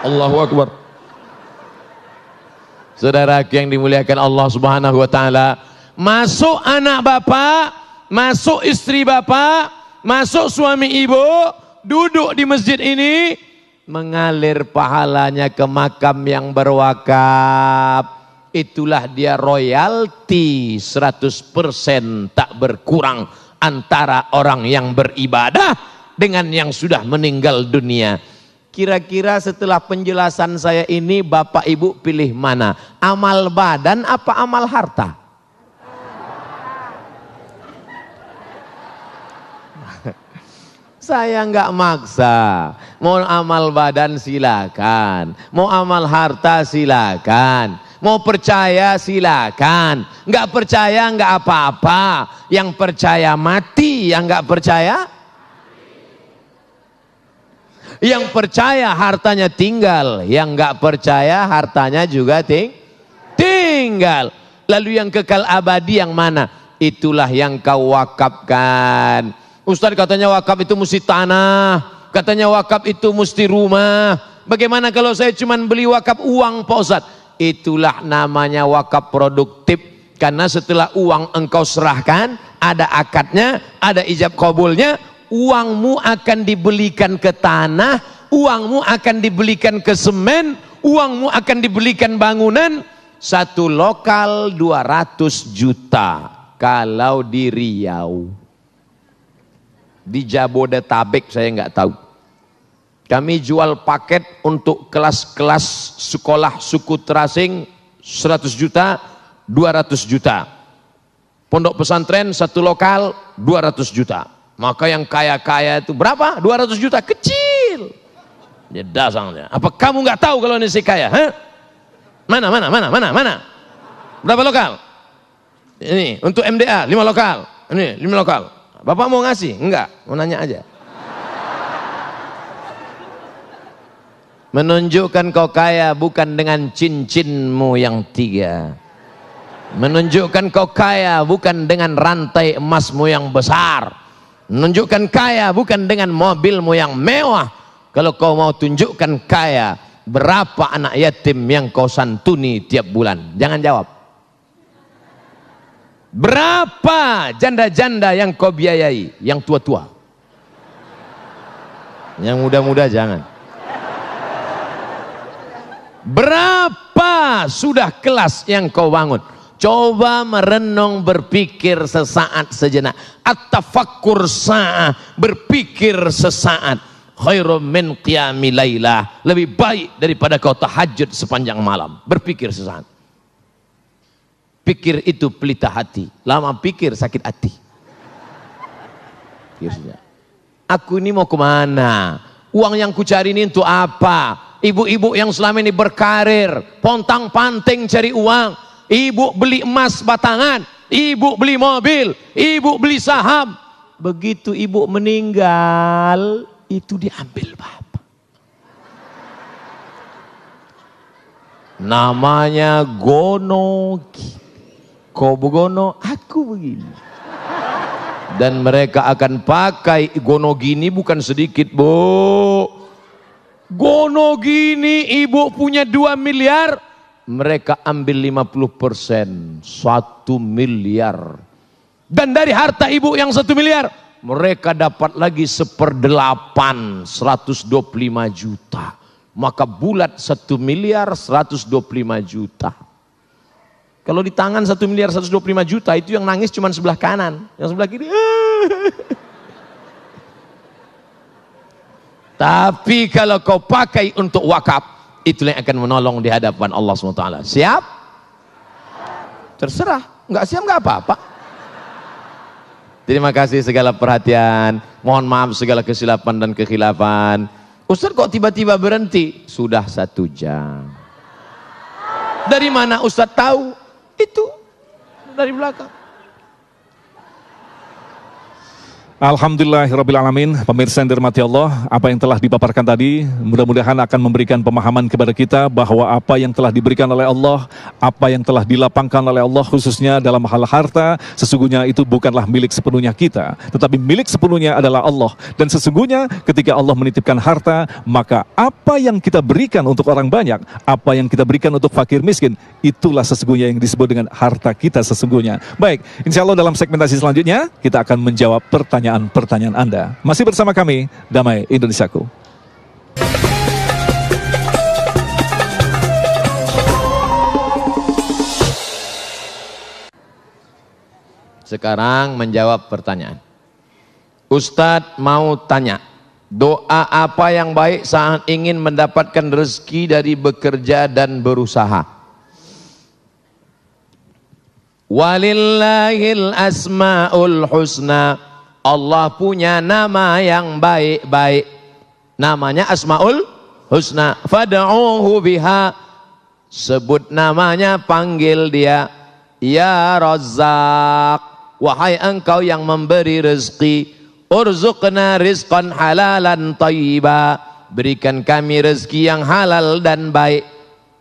Allahu Akbar. Saudara yang dimuliakan Allah Subhanahu wa taala, masuk anak bapak, masuk istri bapak, masuk suami ibu, duduk di masjid ini, mengalir pahalanya ke makam yang berwakaf. Itulah dia royalti 100% tak berkurang antara orang yang beribadah dengan yang sudah meninggal dunia. Kira-kira setelah penjelasan saya ini, bapak ibu pilih mana? Amal badan apa amal harta? Saya nggak maksa. Mau amal badan silakan, mau amal harta silakan, mau percaya silakan, nggak percaya nggak apa-apa. Yang percaya mati, yang nggak percaya, yang percaya hartanya tinggal, yang nggak percaya hartanya juga tinggal. Lalu yang kekal abadi yang mana? Itulah yang kau wakafkan. Ustaz katanya wakaf itu mesti tanah, katanya wakaf itu mesti rumah. Bagaimana kalau saya cuma beli wakaf uang Pak Ustaz? Itulah namanya wakaf produktif. Karena setelah uang engkau serahkan, ada akadnya, ada ijab kabulnya, uangmu akan dibelikan ke tanah, uangmu akan dibelikan ke semen, uangmu akan dibelikan bangunan. Satu lokal 200 juta kalau di Riau. Di Jabodetabek saya nggak tahu. Kami jual paket untuk kelas-kelas sekolah suku terasing 100 juta, 200 juta. Pondok pesantren satu lokal 200 juta. Maka yang kaya-kaya itu berapa? 200 juta, kecil. Ya dasarnya. Apa kamu nggak tahu kalau ini si kaya? Hah? Mana? Berapa lokal? Ini untuk MDA 5 lokal. Ini 5 lokal. Bapak mau ngasih? Enggak, mau nanya aja. Menunjukkan kau kaya bukan dengan cincinmu yang 3. Menunjukkan kau kaya bukan dengan rantai emasmu yang besar. Menunjukkan kaya bukan dengan mobilmu yang mewah. Kalau kau mau tunjukkan kaya, berapa anak yatim yang kau santuni tiap bulan? Jangan jawab. Berapa janda-janda yang kau biayai? Yang tua-tua. Yang muda-muda jangan. Berapa sudah kelas yang kau bangun? Coba merenung, berpikir sesaat sejenak. At-tafakkur sa'ah, berpikir sesaat. Khairum min qiyami lailah, lebih baik daripada kau tahajud sepanjang malam. Berpikir sesaat. Pikir itu pelita hati, lama pikir sakit hati. Aku ini mau kemana? Uang yang kucari ini untuk apa? Ibu-ibu yang selama ini berkarir, pontang-panting cari uang. Ibu beli emas batangan, ibu beli mobil, ibu beli saham. Begitu ibu meninggal, itu diambil bapak. Namanya gonogi. Kau begono, aku begini. Dan mereka akan pakai gono gini bukan sedikit, Bu. Gono gini ibu punya 2 miliar, mereka ambil 50%, 1 miliar. Dan dari harta ibu yang 1 miliar, mereka dapat lagi 1/8, 125 juta. Maka bulat 1 miliar 125 juta. Kalau di tangan 1 miliar 125 juta, itu yang nangis cuma sebelah kanan, yang sebelah kiri. Tapi kalau kau pakai untuk wakaf, itulah yang akan menolong di hadapan Allah SWT. Siap? Terserah, nggak siap nggak apa-apa. Terima kasih segala perhatian. Mohon maaf segala kesilapan dan kekhilafan. Ustaz kok tiba-tiba berhenti? Sudah 1 jam. Dari mana Ustaz tahu? Itu dari belakang. Alhamdulillahirrabbilalamin. Pemirsa yang dirahmati Allah, apa yang telah dipaparkan tadi mudah-mudahan akan memberikan pemahaman kepada kita bahwa apa yang telah diberikan oleh Allah, apa yang telah dilapangkan oleh Allah khususnya dalam hal harta, sesungguhnya itu bukanlah milik sepenuhnya kita, tetapi milik sepenuhnya adalah Allah. Dan sesungguhnya ketika Allah menitipkan harta, maka apa yang kita berikan untuk orang banyak, apa yang kita berikan untuk fakir miskin, itulah sesungguhnya yang disebut dengan harta kita sesungguhnya. Baik, insya Allah dalam segmentasi selanjutnya kita akan menjawab pertanyaan Anda. Masih bersama kami, Damai Indonesiaku. Sekarang menjawab pertanyaan. Ustadz mau tanya, doa apa yang baik saat ingin mendapatkan rezeki dari bekerja dan berusaha? Walillahil asmaul husna. Allah punya nama yang baik-baik. Namanya Asmaul Husna. Fad'uhu biha. Sebut namanya, panggil dia. Ya Razzaq. Wahai engkau yang memberi rezeki. Urzuqna rizqan halalan tayyiba. Berikan kami rezeki yang halal dan baik.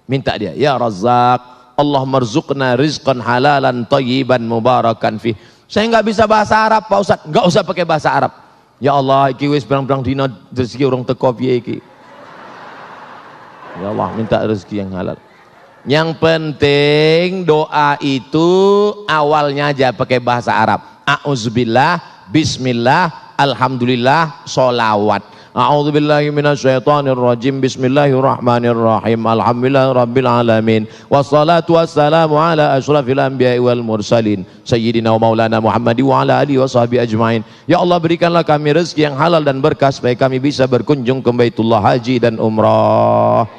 Minta dia. Ya Razzaq. Allah marzuqna rizqan halalan tayyiban mubarakan fih. Saya nggak bisa bahasa Arab Pak Ustadz, nggak usah pakai bahasa Arab. Ya Allah, iki wis berang-berang dina rezeki orang teko piye iki. Ya Allah, minta rezeki yang halal. Yang penting doa itu awalnya aja pakai bahasa Arab. A'udzubillah, bismillah, alhamdulillah, sholawat. A'udzubillahi minasyaitonirrajim. Bismillahirrahmanirrahim. Alhamdulillahirabbil alamin. Wassalatu wassalamu ala asyrafil anbiya'i wal mursalin sayyidina wa maulana Muhammadi wa ala alihi washabihi ajmain. Ya Allah, berikanlah kami rezeki yang halal dan berkah supaya kami bisa berkunjung ke Baitullah Haji dan Umrah.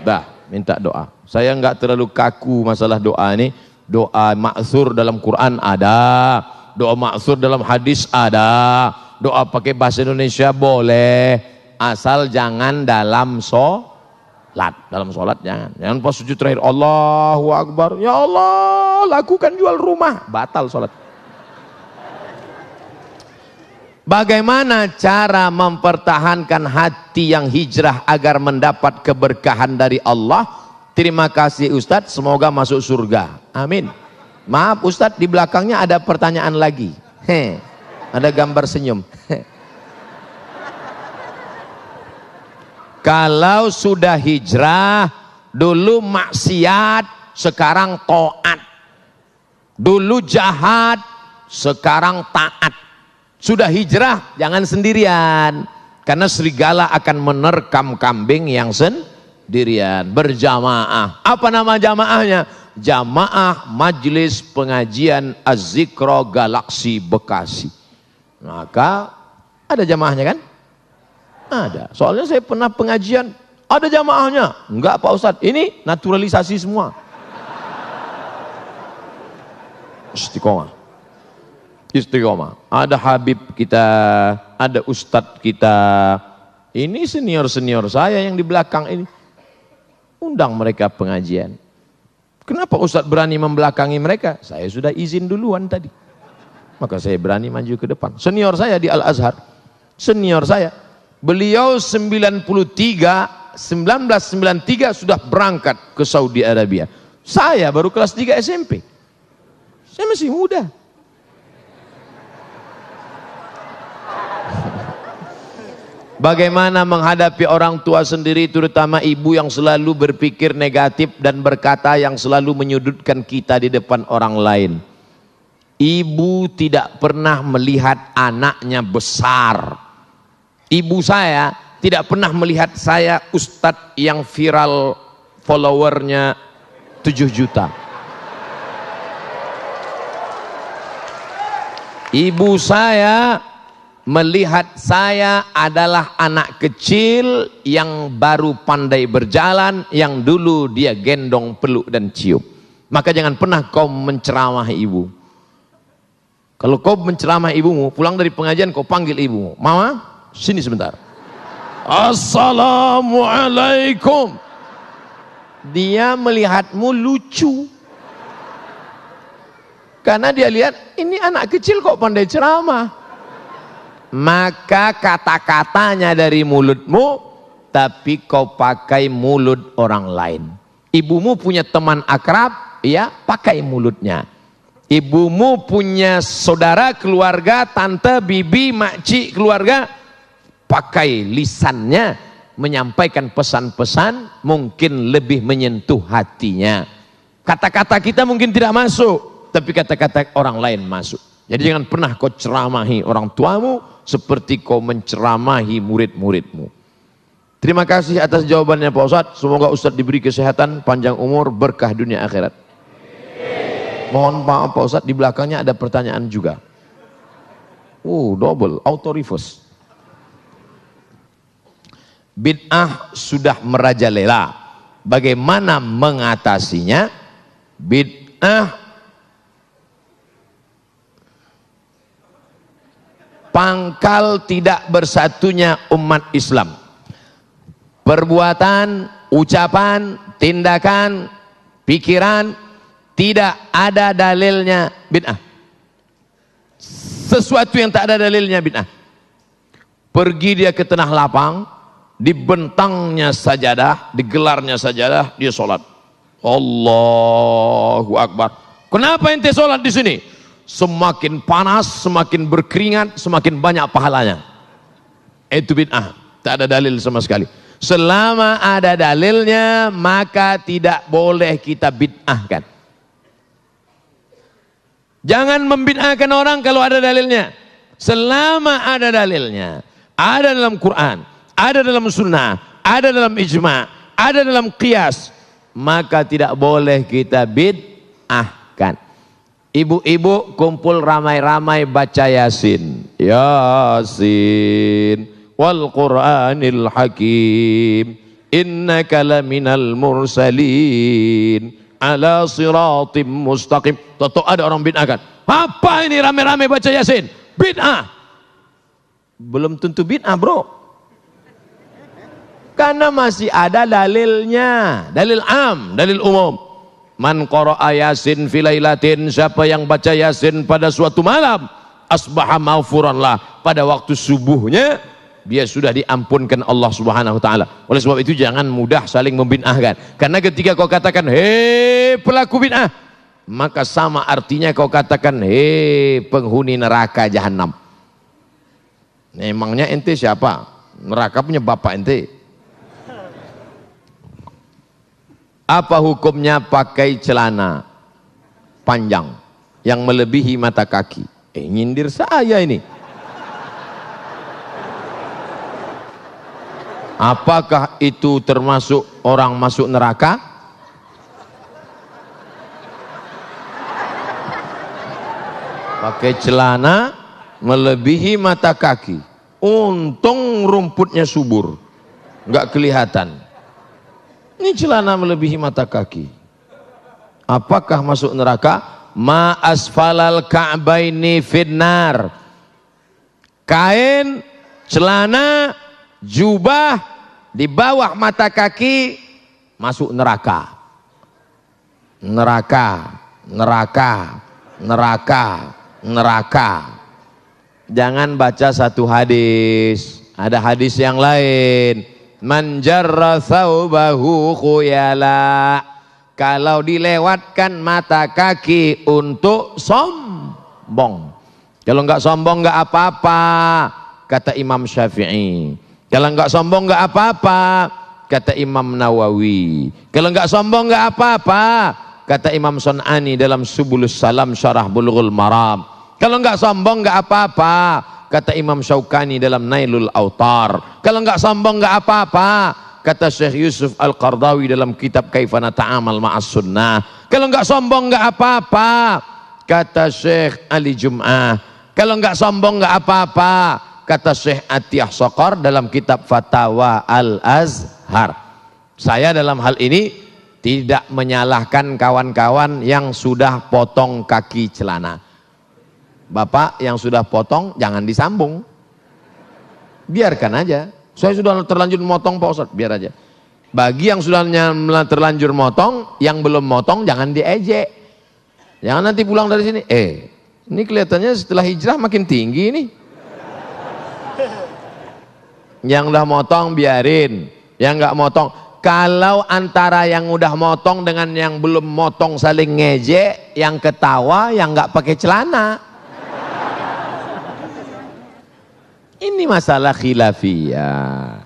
Dah, minta doa. Saya enggak terlalu kaku masalah doa ini. Doa ma'tsur dalam Quran ada, doa ma'tsur dalam hadis ada. Doa pakai bahasa Indonesia boleh, asal jangan dalam sholat. Dalam sholat jangan. Jangan pas sujud terakhir Allahu Akbar, ya Allah lakukan jual rumah, batal sholat. Bagaimana cara mempertahankan hati yang hijrah agar mendapat keberkahan dari Allah? Terima kasih Ustadz, semoga masuk surga. Amin. Maaf Ustadz, di belakangnya ada pertanyaan lagi. Ada gambar senyum. Kalau sudah hijrah, dulu maksiat, sekarang taat. Dulu jahat, sekarang taat. Sudah hijrah, jangan sendirian. Karena serigala akan menerkam kambing yang sendirian. Berjamaah. Apa nama jamaahnya? Jamaah Majelis Pengajian Az-Zikra Galaksi Bekasi. Maka ada jamaahnya kan? Ada. Soalnya saya pernah pengajian, ada jamaahnya. Enggak Pak Ustadz, ini naturalisasi semua. Istiqomah. Istiqomah. Ada Habib kita, ada Ustadz kita. Ini senior-senior saya yang di belakang ini. Undang mereka pengajian. Kenapa Ustadz berani membelakangi mereka? Saya sudah izin duluan tadi. Maka saya berani maju ke depan. Senior saya di Al-Azhar, senior saya, beliau 1993 sudah berangkat ke Saudi Arabia. Saya baru kelas 3 SMP. Saya masih muda. Bagaimana menghadapi orang tua sendiri, terutama ibu yang selalu berpikir negatif dan berkata yang selalu menyudutkan kita di depan orang lain. Ibu tidak pernah melihat anaknya besar. Ibu saya tidak pernah melihat saya ustadz yang viral followernya 7 juta. Ibu saya melihat saya adalah anak kecil yang baru pandai berjalan, yang dulu dia gendong, peluk dan cium. Maka jangan pernah kau menceramah ibu. Kalau kau menceramah ibumu, pulang dari pengajian kau panggil ibumu, Mama, sini sebentar. Assalamualaikum. Dia melihatmu lucu. Karena dia lihat, ini anak kecil kok pandai ceramah. Maka kata-katanya dari mulutmu, tapi kau pakai mulut orang lain. Ibumu punya teman akrab, ya pakai mulutnya. Ibumu punya saudara, keluarga, tante, bibi, makcik, keluarga, pakai lisannya menyampaikan pesan-pesan mungkin lebih menyentuh hatinya. Kata-kata kita mungkin tidak masuk, tapi kata-kata orang lain masuk. Jadi jangan pernah kau ceramahi orang tuamu seperti kau menceramahi murid-muridmu. Terima kasih atas jawabannya Pak Ustadz. Semoga Ustadz diberi kesehatan, panjang umur, berkah dunia akhirat. Mohon maaf Pak Ustadz, di belakangnya ada pertanyaan juga. Double, auto reverse. Bid'ah sudah merajalela. Bagaimana mengatasinya? Bid'ah pangkal tidak bersatunya umat Islam. Perbuatan, ucapan, tindakan, pikiran tidak ada dalilnya bid'ah. Sesuatu yang tak ada dalilnya bid'ah. Pergi dia ke tanah lapang, dibentangnya sajadah, digelarnya sajadah, dia sholat. Allahu Akbar. Kenapa ente sholat di sini? Semakin panas, semakin berkeringat, semakin banyak pahalanya. Itu bid'ah. Tak ada dalil sama sekali. Selama ada dalilnya, maka tidak boleh kita bid'ahkan. Jangan membid'ahkan orang kalau ada dalilnya. Selama ada dalilnya, ada dalam Quran, ada dalam sunnah, ada dalam ijma', ada dalam qiyas, maka tidak boleh kita bid'ahkan. Ibu-ibu kumpul ramai-ramai baca Yasin. Yasin wal Qur'anil Hakim. Innaka laminal mursalin ala siratim mustaqim. Toto ada orang bid'ahkan. Apa ini ramai-ramai baca Yasin? Bid'ah. Belum tentu bid'ah, bro. Karena masih ada dalilnya. Dalil am, dalil umum. Man qara'a Yasin fi lailatin, siapa yang baca Yasin pada suatu malam, asbaha maghfuran lah, pada waktu subuhnya dia sudah diampunkan Allah Subhanahu wa taala. Oleh sebab itu jangan mudah saling membid'ahkan. Karena ketika kau katakan hei pelaku bid'ah, maka sama artinya kau katakan hei penghuni neraka jahanam. Emangnya ente siapa? Neraka punya bapak ente. Apa hukumnya pakai celana panjang yang melebihi mata kaki? Nyindir saya ini. Apakah itu termasuk orang masuk neraka? Pakai celana melebihi mata kaki. Untung rumputnya subur, nggak kelihatan. Ini celana melebihi mata kaki. Apakah masuk neraka? Ma asfalal ka'baini finnar. Kain, celana, jubah di bawah mata kaki masuk neraka. Neraka, neraka, neraka, neraka. Jangan baca satu hadis. Ada hadis yang lain. Man jarra thawbahu khuyala. Kalau dilewatkan mata kaki untuk sombong. Kalau enggak sombong enggak apa-apa, kata Imam Syafi'i. Kalau enggak sombong enggak apa-apa, kata Imam Nawawi. Kalau enggak sombong enggak apa-apa, kata Imam Sun'ani dalam Subulus Salam Syarah Bulughul Maram. Kalau enggak sombong enggak apa-apa, kata Imam Syaukani dalam Nailul Autar. Kalau enggak sombong enggak apa-apa, kata Syekh Yusuf Al-Qardawi dalam kitab Kaifana Ta'amal Ma'as Sunnah. Kalau enggak sombong enggak apa-apa, kata Syekh Ali Jum'ah. Kalau enggak sombong enggak apa-apa, kata Syekh Atiyah Sokor dalam kitab Fatawa Al-Azhar. Saya dalam hal ini tidak menyalahkan kawan-kawan yang sudah potong kaki celana. Bapak yang sudah potong jangan disambung, biarkan aja. Saya sudah terlanjur motong Pak Ustadz, biar aja. Bagi yang sudah terlanjur motong, yang belum motong jangan diejek. Jangan nanti pulang dari sini, ini kelihatannya setelah hijrah makin tinggi nih. Yang udah motong biarin, yang nggak motong. Kalau antara yang udah motong dengan yang belum motong saling ngejek, yang ketawa yang nggak pakai celana. Ini masalah khilafiyah.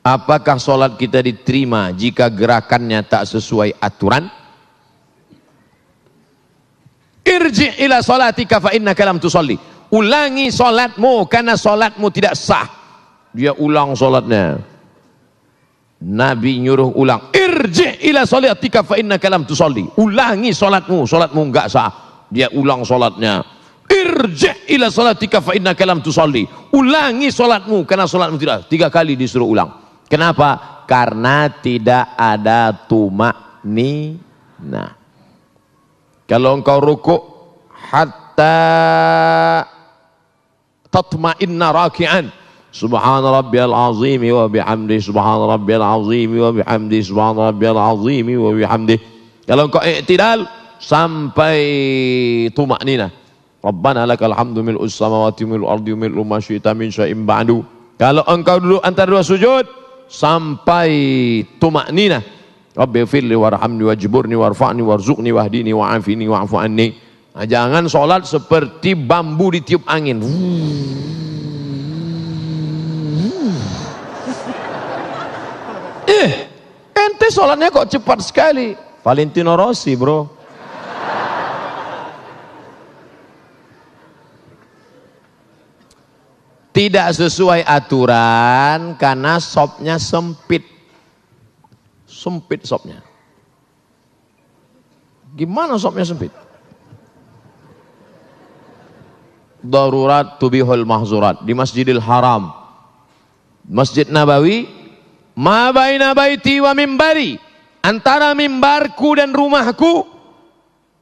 Apakah sholat kita diterima jika gerakannya tak sesuai aturan? Irji ila sholatika fa innaka lam tusalli. Ulangi sholatmu karena sholatmu tidak sah. Dia ulang sholatnya. Nabi nyuruh ulang. Irji ila sholatika fa innaka lam tusalli. Ulangi sholatmu, sholatmu enggak sah. Dia ulang sholatnya. Irji ila sholatika fa innaka lam tusalli. Ulangi sholatmu karena sholatmu tidak. 3 kali disuruh ulang. Kenapa? Karena tidak ada tumakninah. Kalau engkau rukuk hatta tatma'inna raki'an, subhana rabbiyal azim wa bihamdi, subhana rabbiyal azim wa bihamdi, subhana rabbiyal azim wa bihamdi. Kalau engkau i'tidal sampai tumakninah, rabbana lakal hamdu mil'us samawati mil'ul ardi mil'u ma syi'ta min syai'in ba'du. Kalau engkau duduk antara 2 sujud sampai tumakninah, rabbi firli warhamni wajburni warfa'ni warzuqni wahdini wa'afini wa'fu anni. Nah, jangan sholat seperti bambu ditiup angin. Ente sholatnya kok cepat sekali. Valentino Rossi bro. Tidak sesuai aturan karena sopnya sempit. Sempit sopnya. Gimana sopnya sempit? Darurat tubihul mahzurat. Di Masjidil Haram, Masjid Nabawi, ma baina baiti wa mimbari, antara mimbarku dan rumahku,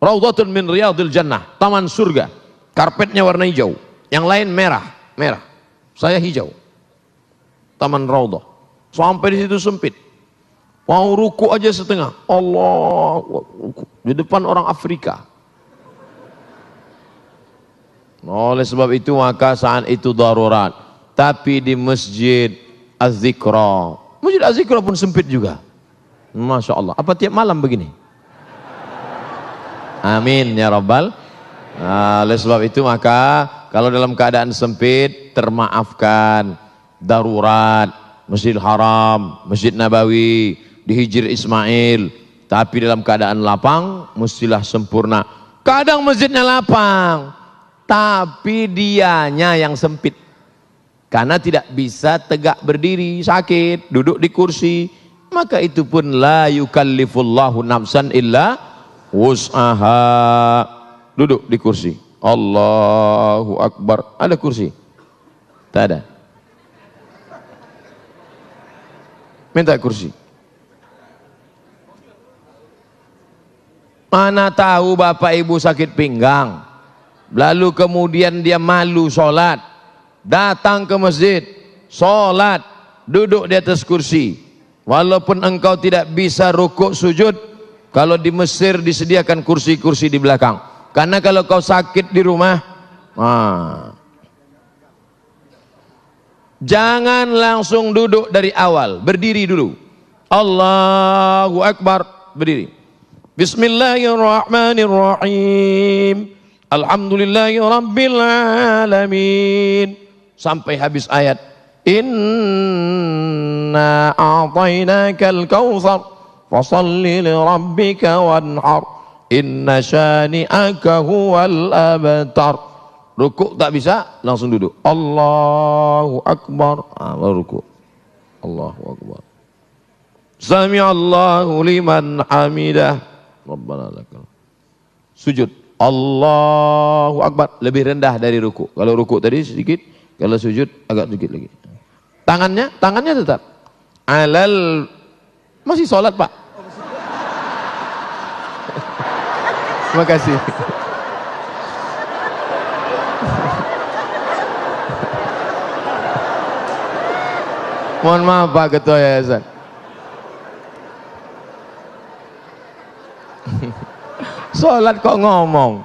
raudhatun min riyadil jannah, taman surga. Karpetnya warna hijau, yang lain merah. Saya hijau. Taman raudhah. Sampai di situ sempit. Mau ruku aja setengah. Allah, di depan orang Afrika. Oleh sebab itu maka saat itu darurat. Tapi di Masjid Az-Zikra, Masjid Az-Zikra pun sempit juga. Masya Allah. Apa tiap malam begini? Amin ya Rabbal. Oleh sebab itu maka kalau dalam keadaan sempit termaafkan. Darurat, Masjidil Haram, Masjid Nabawi, di Hijr Ismail. Tapi dalam keadaan lapang mestilah sempurna. Kadang masjidnya lapang, tapi dianya yang sempit. Karena tidak bisa tegak berdiri, sakit, duduk di kursi. Maka itu pun la yukallifullahu nafsan illa wus'aha. Duduk di kursi. Allahu Akbar. Ada kursi? Tak ada. Minta kursi. Mana tahu bapak ibu sakit pinggang, lalu kemudian dia malu sholat, datang ke masjid, sholat, duduk di atas kursi. Walaupun engkau tidak bisa rukuk sujud, kalau di Mesir disediakan kursi-kursi di belakang. Karena kalau kau sakit di rumah, jangan langsung duduk dari awal, berdiri dulu. Allahu Akbar, berdiri. Bismillahirrahmanirrahim. Alhamdulillahi rabbil alamin. Sampai habis ayat. Inna a'tainakal kautsar fasalli li rabbika wanhar. Inna syani'aka huwal abtar. Rukuk tak bisa, langsung duduk. Allahu Akbar. Baru rukuk. Allahu Akbar. Sami'allahu liman hamidah. Rabbana lakal. Sujud. Allahu Akbar. Lebih rendah dari rukuk. Kalau rukuk tadi sedikit, kalau sujud agak sedikit lagi. Tangannya tetap. Alal. Masih sholat Pak. Terima kasih. Mohon maaf Pak Ketua Yayasan. Sholat kok ngomong.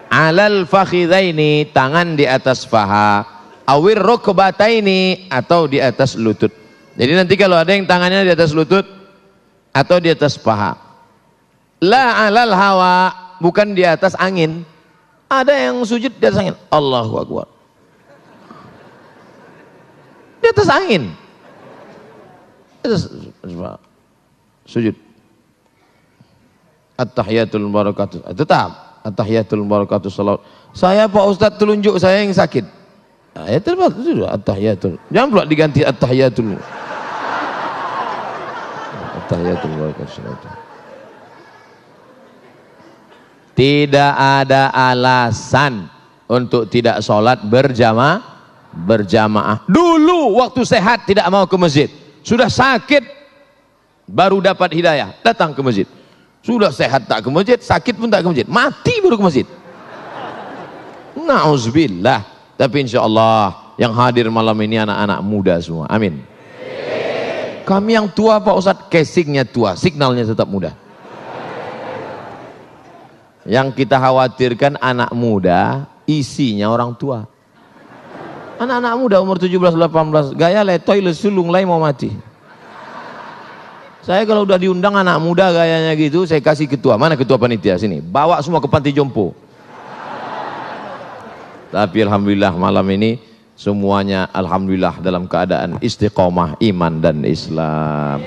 Alal fakhidaini, tangan di atas paha. Awir rukbataini, atau di atas lutut. Jadi nanti kalau ada yang tangannya di atas lutut atau di atas paha. La alal hawa, bukan di atas angin. Ada yang sujud di atas angin. Allahu Akbar. Di atas angin. Di atas, sujud. At-tahiyatul barakatuh. Tetap. At-tahiyatul barakatuh salawat. Saya Pak Ustadz telunjuk saya yang sakit. Ya terus at-tahiyatul. Jangan pula diganti at-tahiyatul. At-tahiyatul barakatuh salawat. Tidak ada alasan untuk tidak sholat berjamaah. Dulu waktu sehat tidak mau ke masjid. Sudah sakit baru dapat hidayah, datang ke masjid. Sudah sehat tak ke masjid, sakit pun tak ke masjid. Mati baru ke masjid. Na'udzubillah. Tapi insya Allah yang hadir malam ini anak-anak muda semua. Amin. Kami yang tua Pak Ustadz, casingnya tua, signalnya tetap muda. Yang kita khawatirkan anak muda, isinya orang tua. Anak-anak muda umur 17-18, gaya letoy lesulung lay mau mati. Saya kalau udah diundang anak muda gayanya gitu, saya kasih ketua. Mana ketua panitia? Sini, bawa semua ke panti jompo. Tapi alhamdulillah malam ini semuanya alhamdulillah dalam keadaan istiqomah iman dan Islam.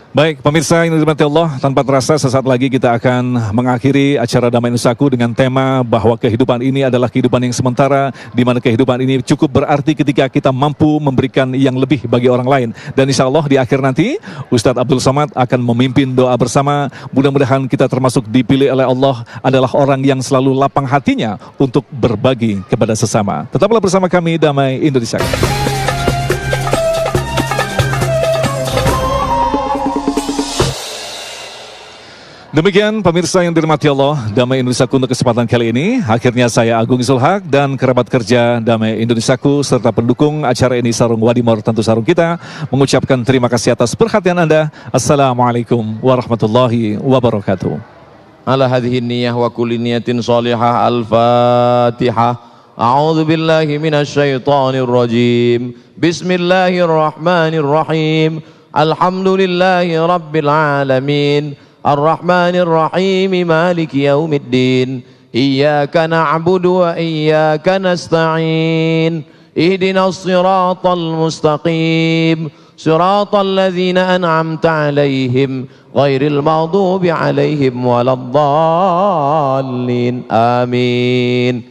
Baik, pemirsa yang dirahmati Allah, tanpa terasa sesaat lagi kita akan mengakhiri acara Damai Nusaku dengan tema bahwa kehidupan ini adalah kehidupan yang sementara, di mana kehidupan ini cukup berarti ketika kita mampu memberikan yang lebih bagi orang lain. Dan insya Allah di akhir nanti, Ustadz Abdul Somad akan memimpin doa bersama. Mudah-mudahan kita termasuk dipilih oleh Allah adalah orang yang selalu lapang hatinya untuk berbagi kepada sesama. Tetaplah bersama kami, Damai Indonesia. Demikian pemirsa yang dirahmati Allah, Damai Indonesiaku untuk kesempatan kali ini. Akhirnya saya Agung Zulhaq dan kerabat kerja Damai Indonesiaku serta pendukung acara ini Sarung Wadimor tentu sarung kita mengucapkan terima kasih atas perhatian Anda. Assalamualaikum warahmatullahi wabarakatuh. Ala hadhihi niyyah wa kulli niyatin salihah. Al-Fatihah. A'udzu billahi minasyaitonir rajim. Bismillahirrahmanirrahim. Alhamdulillahi rabbil alamin. Ar-Rahmanir Rahim, Maliki Yaumiddin. Iyyaka na'budu wa iyyaka nasta'in. Ihdinas siratal mustaqim. Siratal ladzina an'amta 'alaihim ghairil maghdubi 'alaihim waladdallin. Amin.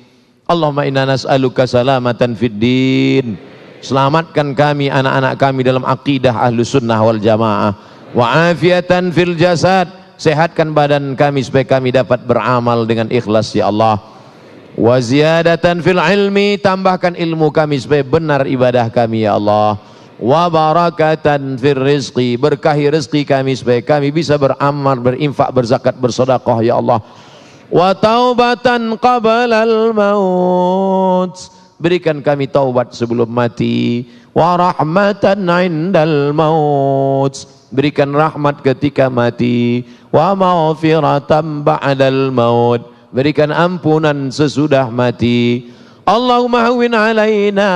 Allahumma inna nas'aluka salamatan fid din. Selamatkan kami, anak-anak kami dalam akidah Ahlus Sunnah wal Jamaah. Wa afiatan fil jasad, sehatkan badan kami supaya kami dapat beramal dengan ikhlas ya Allah. Wa ziyadatan fil ilmi, tambahkan ilmu kami supaya benar ibadah kami ya Allah. Wa barakatan fil rizqi, berkahi rezeki kami supaya kami bisa beramal, berinfak, berzakat, bersedekah ya Allah. Wa taubatan qabalal maut, berikan kami taubat sebelum mati. Wa rahmatan indal maut, berikan rahmat ketika mati. Wa maghfiratan ba'dal maut, berikan ampunan sesudah mati. Allahumma hawwin alaina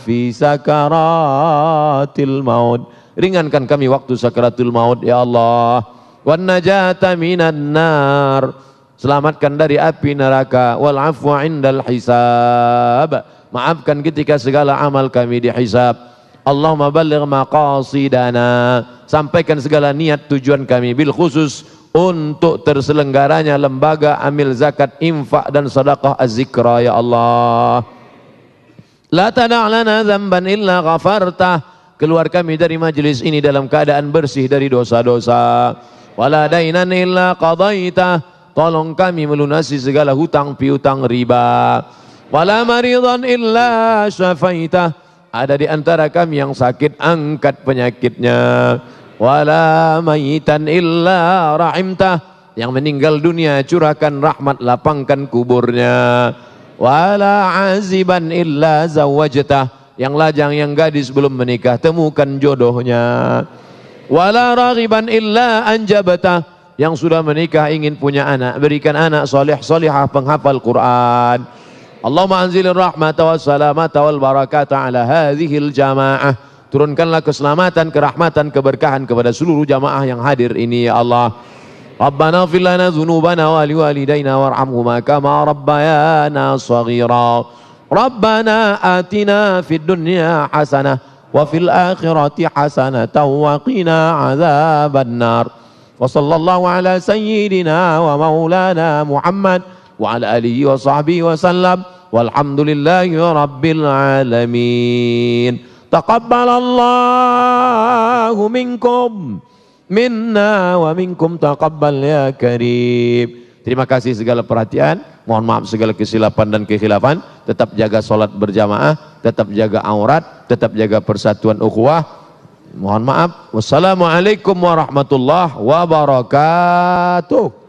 fi sakaratil maut, ringankan kami waktu sakaratul maut ya Allah. Wan najata minan nar, selamatkan dari api neraka. Wal afwa indal hisab, maafkan ketika segala amal kami dihisab. Allahumma balligh maqasidana, sampaikan segala niat tujuan kami, bil khusus untuk terselenggaranya lembaga amil zakat, infak dan sedekah az-zikra ya Allah. La tada' lana dzamban illa ghafartah, keluar kami dari majlis ini dalam keadaan bersih dari dosa-dosa. Wala dainan illa qadaitah, tolong kami melunasi segala hutang piutang riba. Wala maridan illa syafaitah, ada di antara kami yang sakit, angkat penyakitnya. Wala mayitan illa rahimtah, yang meninggal dunia curahkan rahmat, lapangkan kuburnya. wala aziban illa zawajtah, yang lajang yang gadis belum menikah temukan jodohnya. Wala raghiban illa anjabtah, yang sudah menikah ingin punya anak berikan anak soleh solehah penghafal Quran. Allahumma anzilir rahmata was salamata wal barakata ala hadhil jamaah, turunkanlah keselamatan, kerahmatan, keberkahan kepada seluruh jamaah yang hadir ini ya Allah. Rabbana ighfir lana dzunubana wa liwalidayna warhamhuma kama rabbayana shaghira. Rabbana atina fid dunya hasanah wa fil akhirati hasanatan wa qina adzabannar. Wa sallallahu ala sayyidina wa maulana Muhammad wa ala alihi wa sahbihi wa sallam walhamdulillahi rabbil alamin. Taqabbalallahu minkum minna wa minkum taqabbal ya karim. Terima kasih segala perhatian, mohon maaf segala kesilapan dan kekhilafan. Tetap jaga solat berjamaah, tetap jaga aurat, tetap jaga persatuan ukhuwah. Mohon maaf. Wassalamualaikum warahmatullahi wabarakatuh.